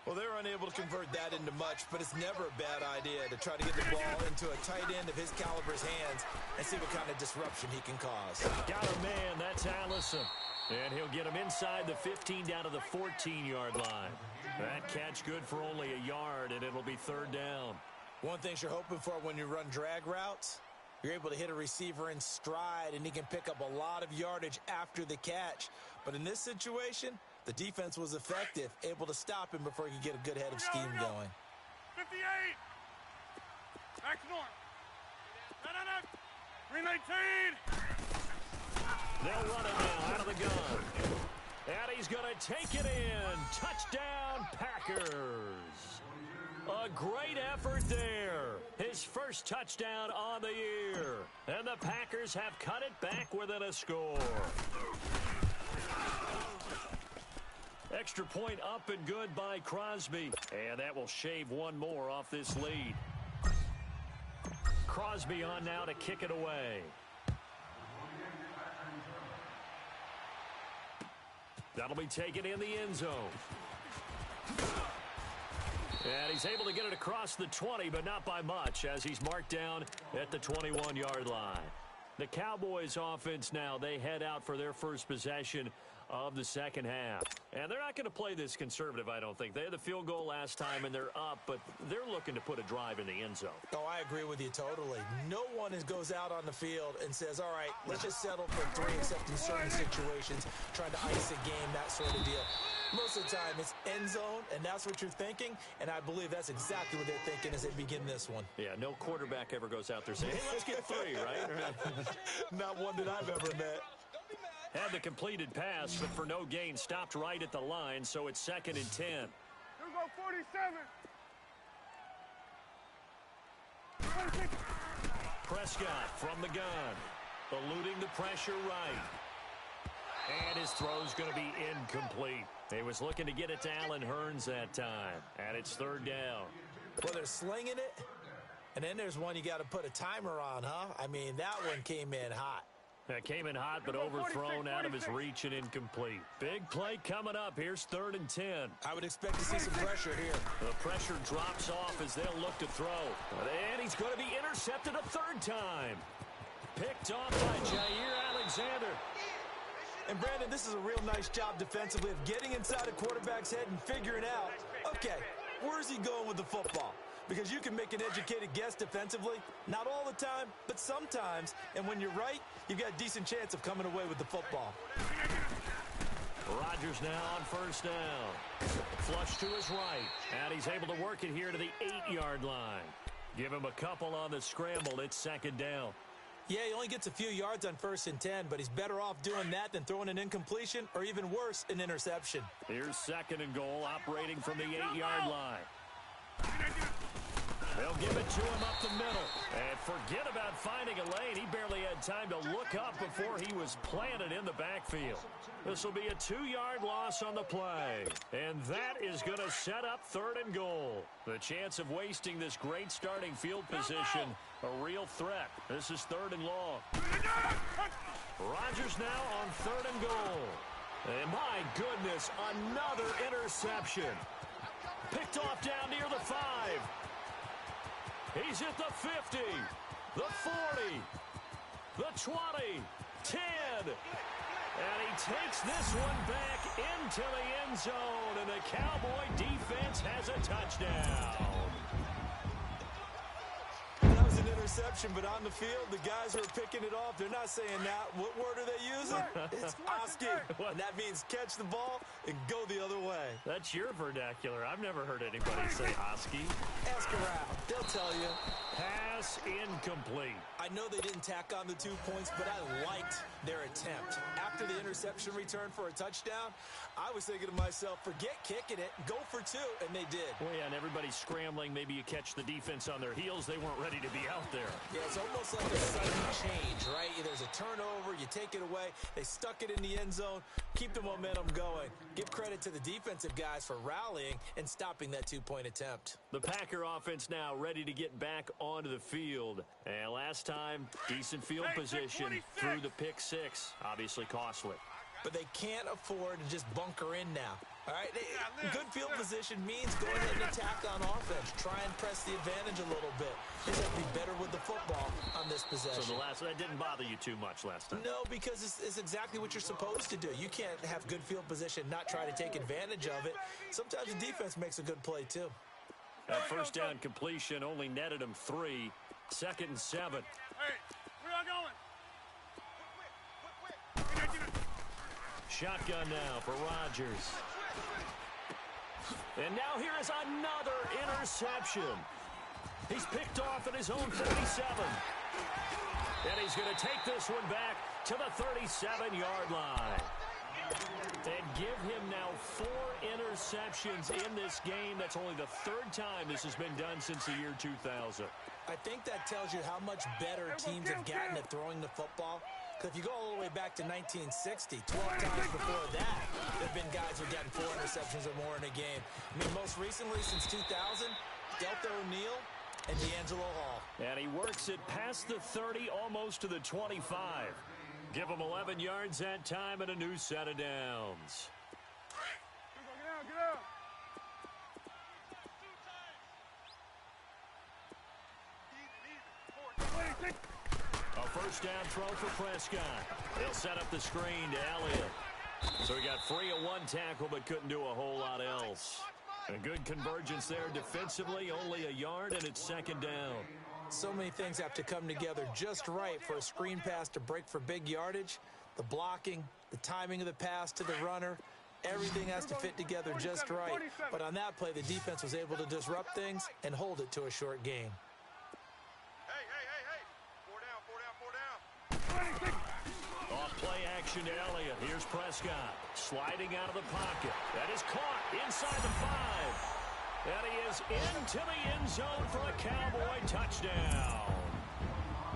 Well, they're unable to convert that into much, but it's never a bad idea to try to get the ball into a tight end of his caliber's hands and see what kind of disruption he can cause. Got a man. That's Allison. And he'll get him inside the 15 down to the 14-yard line. That catch good for only a yard, and it'll be third down. One thing you're hoping for when you run drag routes, you're able to hit a receiver in stride, and he can pick up a lot of yardage after the catch. But in this situation, the defense was effective, able to stop him before he could get a good head of steam going. 58. Back to north. No. 319. They'll run it now out of the gun. And he's going to take it in. Touchdown, Packers. A great effort there. His first touchdown on the year. And the Packers have cut it back within a score. Extra point up and good by Crosby. And that will shave one more off this lead. Crosby on now to kick it away. That'll be taken in the end zone. And he's able to get it across the 20, but not by much, as he's marked down at the 21-yard line. The Cowboys offense now, they head out for their first possession of the second half. And they're not going to play this conservative, I don't think. They had the field goal last time, and they're up, but they're looking to put a drive in the end zone. Oh, I agree with you totally. No one goes out on the field and says, all right, let's just settle for 3, except in certain situations, trying to ice a game, that sort of deal. Most of the time, it's end zone, and that's what you're thinking, and I believe that's exactly what they're thinking as they begin this one. Yeah, no quarterback ever goes out there saying, hey, let's get 3, right? Not one that I've ever met. Had the completed pass, but for no gain, stopped right at the line, so it's 2nd and 10. Here we go, 47. Prescott from the gun, eluding the pressure right. And his throw's going to be incomplete. He was looking to get it to Allen Hurns that time, and it's 3rd down. Well, they're slinging it, and then there's one you got to put a timer on, huh? I mean, that one came in hot. That came in hot, but overthrown out of his reach and incomplete. Big play coming up. Here's 3rd and 10. I would expect to see some pressure here. The pressure drops off as they'll look to throw. And he's going to be intercepted a 3rd time. Picked off by Jair Alexander. And, Brandon, this is a real nice job defensively of getting inside a quarterback's head and figuring out, okay, where's he going with the football? Because you can make an educated guess defensively. Not all the time, but sometimes. And when you're right, you've got a decent chance of coming away with the football. Rodgers now on 1st down. Flush to his right. And he's able to work it here to the 8-yard line. Give him a couple on the scramble. It's 2nd down. Yeah, he only gets a few yards on 1st and 10, but he's better off doing that than throwing an incompletion or even worse, an interception. Here's 2nd and goal, operating from the 8-yard line. They'll give it to him up the middle. And forget about finding a lane. He barely had time to look up before he was planted in the backfield. This will be a 2-yard loss on the play. And that is going to set up 3rd and goal. The chance of wasting this great starting field position, a real threat. This is 3rd and long. Rodgers now on 3rd and goal. And my goodness, another interception. Picked off down near the 5. He's at the 50, the 40, the 20, 10. And he takes this one back into the end zone, and the Cowboy defense has a touchdown. That was an interception, but on the field, the guys who are picking it off, they're not saying that. What word are they using? It's Oski, and that means catch the ball and go the other way. That's your vernacular. I've never heard anybody say Oski. Ask around. They'll tell you. Pass incomplete. I know they didn't tack on the 2 points, but I liked their attempt. After the interception return for a touchdown, I was thinking to myself, forget kicking it, go for 2, and they did. Well, yeah, and everybody's scrambling. Maybe you catch the defense on their heels. They weren't ready to be out there. Yeah, it's almost like a sudden change, right? There's a turnover, you take it away, they stuck it in the end zone, keep the momentum going. Give credit to the defensive guys for rallying and stopping that 2-point attempt. The Packer offense now ready to get back onto the field. And last time, decent field position through the pick 6. Obviously costly. But they can't afford to just bunker in now. All right, good field position means go ahead and attack on offense. Try and press the advantage a little bit. They have to be better with the football on this possession. So that didn't bother you too much last time? No, because it's exactly what you're supposed to do. You can't have good field position, not try to take advantage of it. Sometimes the defense makes a good play, too. That 1st down completion only netted him 3. 2nd and 7. Hey, where y'all going? Shotgun now for Rodgers. And now here is another interception. He's picked off at his own 37. And he's going to take this one back to the 37-yard line. And give him now 4 interceptions in this game. That's only the 3rd time this has been done since the year 2000. I think that tells you how much better teams have gotten at throwing the football. Because if you go all the way back to 1960, 12 times before that, there have been guys who have gotten 4 interceptions or more in a game. I mean, most recently, since 2000, Delta O'Neal and D'Angelo Hall. And he works it past the 30, almost to the 25. Give him 11 yards that time and a new set of downs. Get out. A 1st down throw for Prescott. They'll set up the screen to Elliott. So he got free of one tackle but couldn't do a whole lot else. A good convergence there defensively, only a yard, and it's second down. So many things have to come together just right for a screen pass to break for big yardage. The blocking, the timing of the pass to the runner, everything has to fit together just right. But on that play, the defense was able to disrupt things and hold it to a short gain. Hey. 4 down. Off play action to Elliott. Here's Prescott sliding out of the pocket. That is caught inside the 5. And he is into the end zone for a Cowboy touchdown.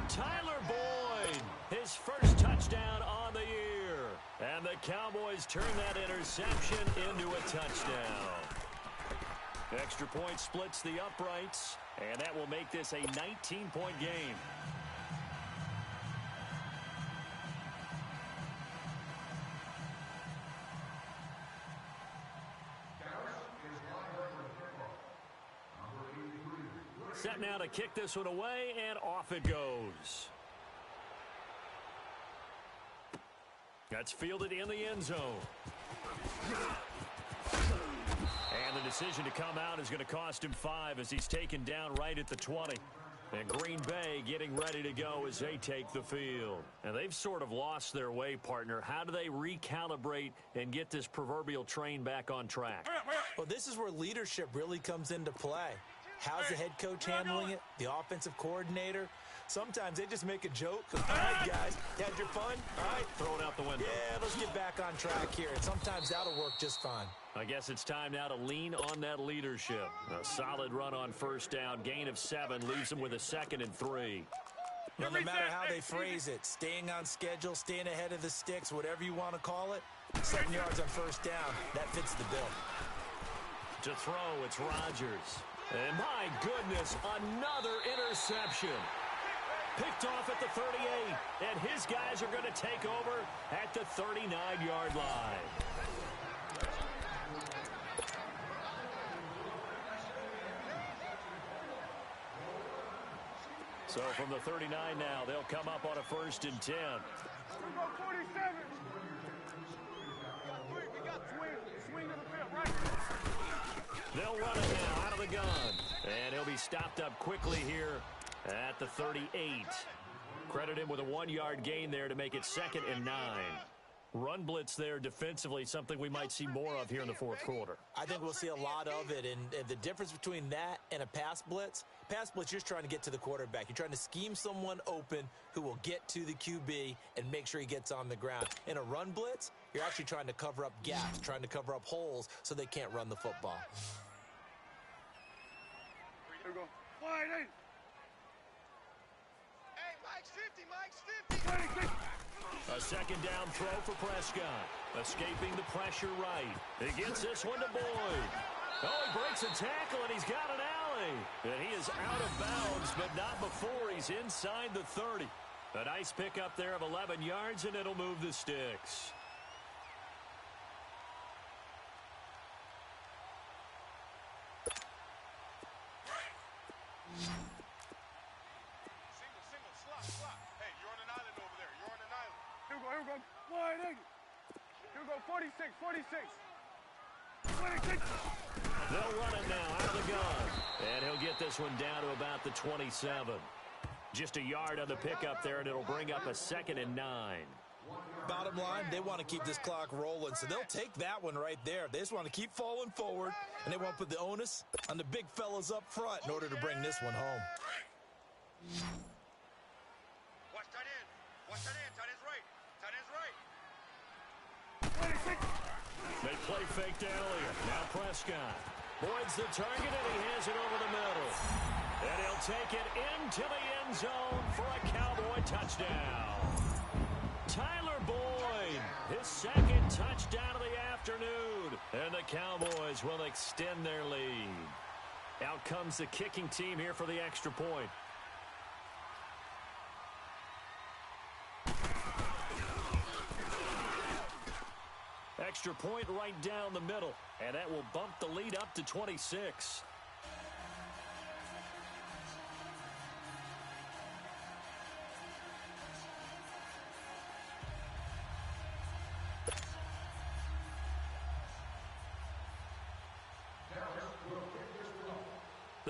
Tyler Boyd, his first touchdown on the year. And the Cowboys turn that interception into a touchdown. Extra point splits the uprights, and that will make this a 19-point game. Set now to kick this one away, and off it goes. That's fielded in the end zone. And the decision to come out is going to cost him 5 as he's taken down right at the 20. And Green Bay getting ready to go as they take the field. And they've sort of lost their way, partner. How do they recalibrate and get this proverbial train back on track? Well, this is where leadership really comes into play. How's the head coach handling it? The offensive coordinator? Sometimes they just make a joke. All right, guys, you had your fun? All right. Throw it out the window. Yeah, let's get back on track here. And sometimes that'll work just fine. I guess it's time now to lean on that leadership. A solid run on first down. Gain of 7 leaves them with a 2nd and 3. Well, no matter how they phrase it, staying on schedule, staying ahead of the sticks, whatever you want to call it, 7 yards on first down, that fits the bill. To throw, it's Rodgers. And my goodness, another interception. Picked off at the 38, and his guys are going to take over at the 39-yard line. So from the 39 now, they'll come up on a 1st and 10. We go 47. We got swing to the field, right? They'll run it now out of the gun. And he'll be stopped up quickly here at the 38. Credit him with a 1-yard gain there to make it 2nd and 9. Run blitz there defensively, something we might see more of here in the 4th quarter. I think we'll see a lot of it, and the difference between that and a pass blitz, you're just trying to get to the quarterback. You're trying to scheme someone open who will get to the QB and make sure he gets on the ground. In a run blitz, you're actually trying to cover up gaps, trying to cover up holes so they can't run the football. Here we go. Wide in. Hey, Mike's 50. 26. A 2nd down throw for Prescott. Escaping the pressure right. He gets this one to Boyd. Oh, he breaks a tackle, and he's got an alley. And he is out of bounds, but not before he's inside the 30. A nice pickup there of 11 yards, and it'll move the sticks. Single, slot. Hey, you're on an island over there. You're on an island. Here we go. Wide in. Here we go. 46. 26. They'll run it now out of the gun. And he'll get this one down to about the 27. Just a yard on the pickup there, and it'll bring up a 2nd and 9. Bottom line, they want to keep this clock rolling, so they'll take that one right there. They just want to keep falling forward, and they want to put the onus on the big fellas up front in order to bring this one home. Watch tight end. Tight end's right. 26. They play fake to Elliott. Now Prescott. Boyd's the target, and he has it over the middle. And he'll take it into the end zone for a Cowboy touchdown. Tyler Boyd, his 2nd touchdown of the afternoon. And the Cowboys will extend their lead. Out comes the kicking team here for the extra point. Extra point right down the middle, and that will bump the lead up to 26.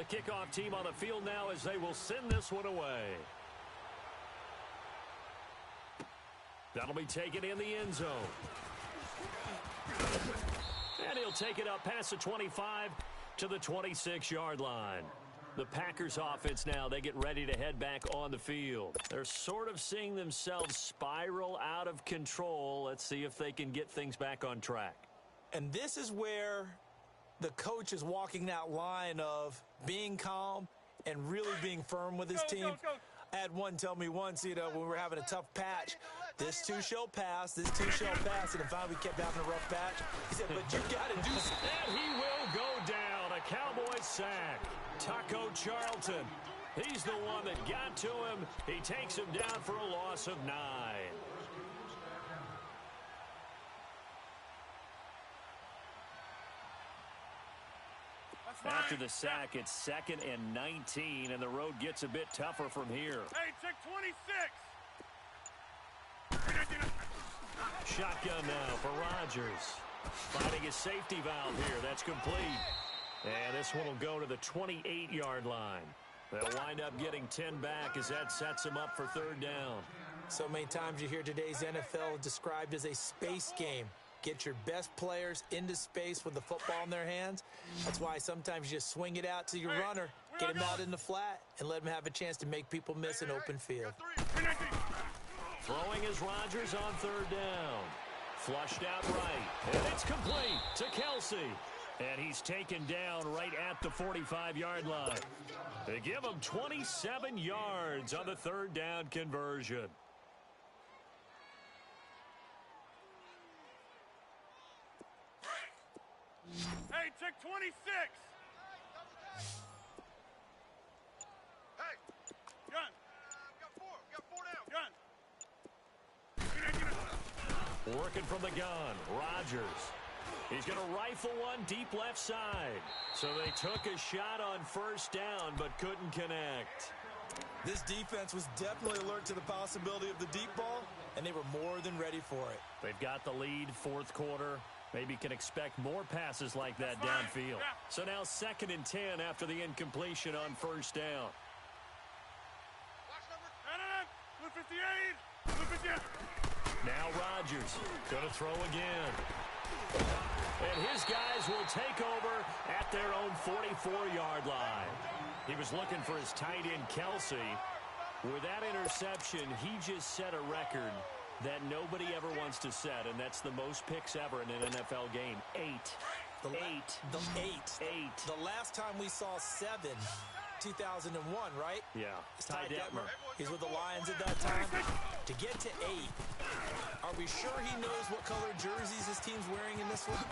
The kickoff team on the field now as they will send this one away. That'll be taken in the end zone. And he'll take it up past the 25 to the 26-yard line. The Packers offense now, they get ready to head back on the field. They're sort of seeing themselves spiral out of control. Let's see if they can get things back on track. And this is where the coach is walking that line of being calm and really being firm with his team. I had one tell me once, when we were having a tough patch, this too shall pass, this too shall pass. And if we kept having a rough patch, he said, but you got to do something. And he will go down. A Cowboys sack. Taco Charlton. He's the one that got to him. He takes him down for a loss of 9. After the sack, it's 2nd and 19, and the road gets a bit tougher from here. Hey, check 26. Shotgun now for Rodgers. Finding his safety valve here. That's complete. And this one will go to the 28-yard line. They'll wind up getting 10 back as that sets them up for 3rd down. So many times you hear today's NFL described as a space game. Get your best players into space with the football in their hands. That's why sometimes you just swing it out to your runner, get him out in the flat, and let him have a chance to make people miss an open field. Throwing is Rodgers on 3rd down. Flushed out right, and it's complete to Kelsey. And he's taken down right at the 45-yard line. They give him 27 yards on the 3rd down conversion. Hey, check 26. Hey, Gun. got 4 down. Gun. Working from the gun, Rodgers. He's going to rifle one deep left side. So they took a shot on 1st down but couldn't connect. This defense was definitely alert to the possibility of the deep ball, and they were more than ready for it. They've got the lead, 4th quarter. Maybe can expect more passes like that downfield. So now 2nd and 10 after the incompletion on 1st down. Watch number. Blue 58. Blue 58. Now Rodgers going to throw again. And his guys will take over at their own 44-yard line. He was looking for his tight end, Kelsey. With that interception, he just set a record that nobody ever wants to set, and that's the most picks ever in an NFL game. 8. The last time we saw 7, 2001, right? Yeah. Ty Detmer. He's with the Lions at that time. To get to 8, are we sure he knows what color jerseys his team's wearing in this one?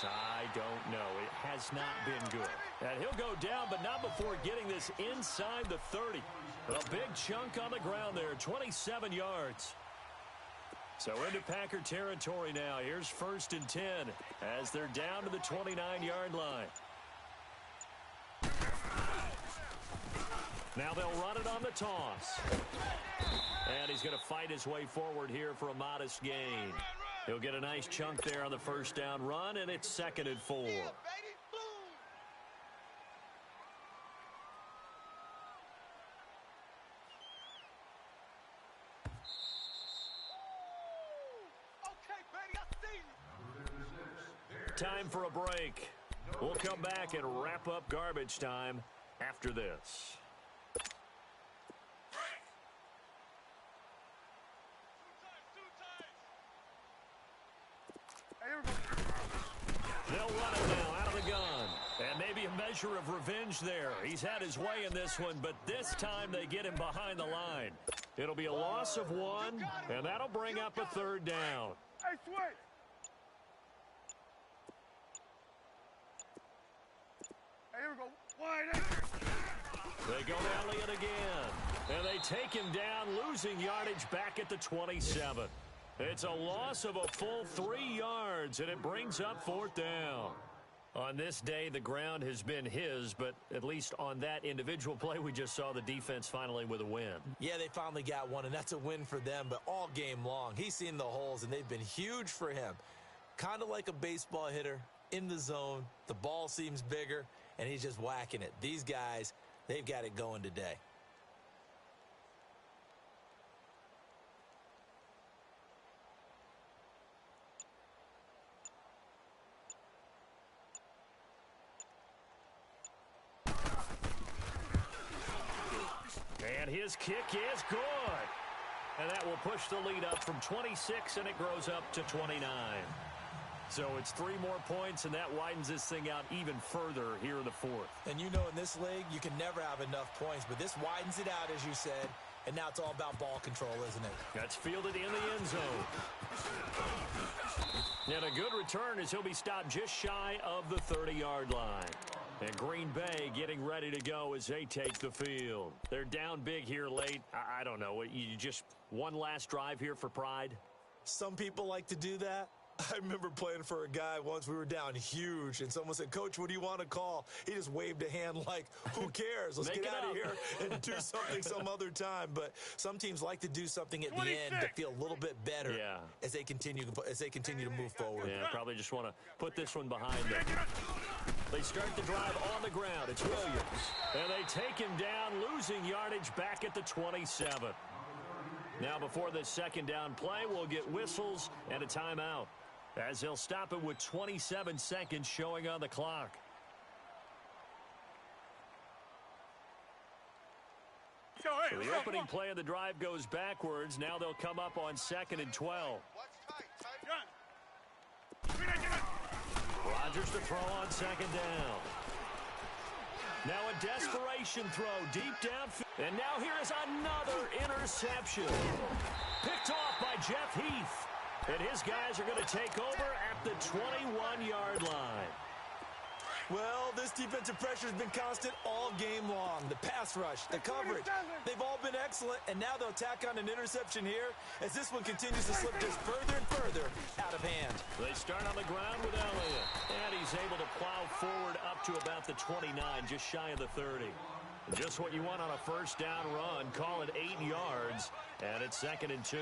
I don't know. It has not been good. And he'll go down, but not before getting this inside the 30. A big chunk on the ground there, 27 yards. So into Packer territory now. Here's 1st and 10 as they're down to the 29-yard line. Now they'll run it on the toss. And he's going to fight his way forward here for a modest gain. He'll get a nice chunk there on the 1st down run, and it's 2nd and 4. Time for a break. We'll come back and wrap up garbage time after this. They'll run it now out of the gun. And maybe a measure of revenge there. He's had his way in this one, but this time they get him behind the line. It'll be a loss of 1, and that'll bring up a 3rd down. Hey, switch. Hey, here we go. Wide. They go down it again. And they take him down, losing yardage back at the 27. It's a loss of a full 3 yards, and it brings up 4th down. On this day, the ground has been his, but at least on that individual play, we just saw the defense finally with a win. Yeah, they finally got one, and that's a win for them, but all game long, he's seen the holes, and they've been huge for him. Kind of like a baseball hitter in the zone. The ball seems bigger, and he's just whacking it. These guys, they've got it going today. And his kick is good. And that will push the lead up from 26, and it grows up to 29. So it's 3 more points, and that widens this thing out even further here in the fourth. And you know in this league, you can never have enough points, but this widens it out, as you said, and now it's all about ball control, isn't it? That's fielded in the end zone. And a good return as he'll be stopped just shy of the 30-yard line. And Green Bay getting ready to go as they take the field. They're down big here late. I don't know. You just one last drive here for pride? Some people like to do that. I remember playing for a guy once. We were down huge, and someone said, "Coach, what do you want to call?" He just waved a hand like, who cares? Let's get out of here and do something some other time. But some teams like to do something at the end to feel a little bit better as they continue to move forward. Yeah, probably just want to put this one behind them. They start the drive on the ground. It's Williams. And they take him down, losing yardage back at the 27. Now before this second down play, we'll get whistles and a timeout, as they'll stop it with 27 seconds showing on the clock. So the opening play of the drive goes backwards. Now they'll come up on 2nd and 12. Rodgers to throw on 2nd down. Now a desperation throw deep downfield. And now here is another interception. Picked off by Jeff Heath. And his guys are going to take over at the 21-yard line. Well, this defensive pressure has been constant all game long. The pass rush, the coverage, they've all been excellent, and now they'll tack on an interception here as this one continues to slip just further and further out of hand. They start on the ground with Elliott, and he's able to plow forward up to about the 29, just shy of the 30. Just what you want on a first down run. Call it 8 yards, and it's 2nd and 2.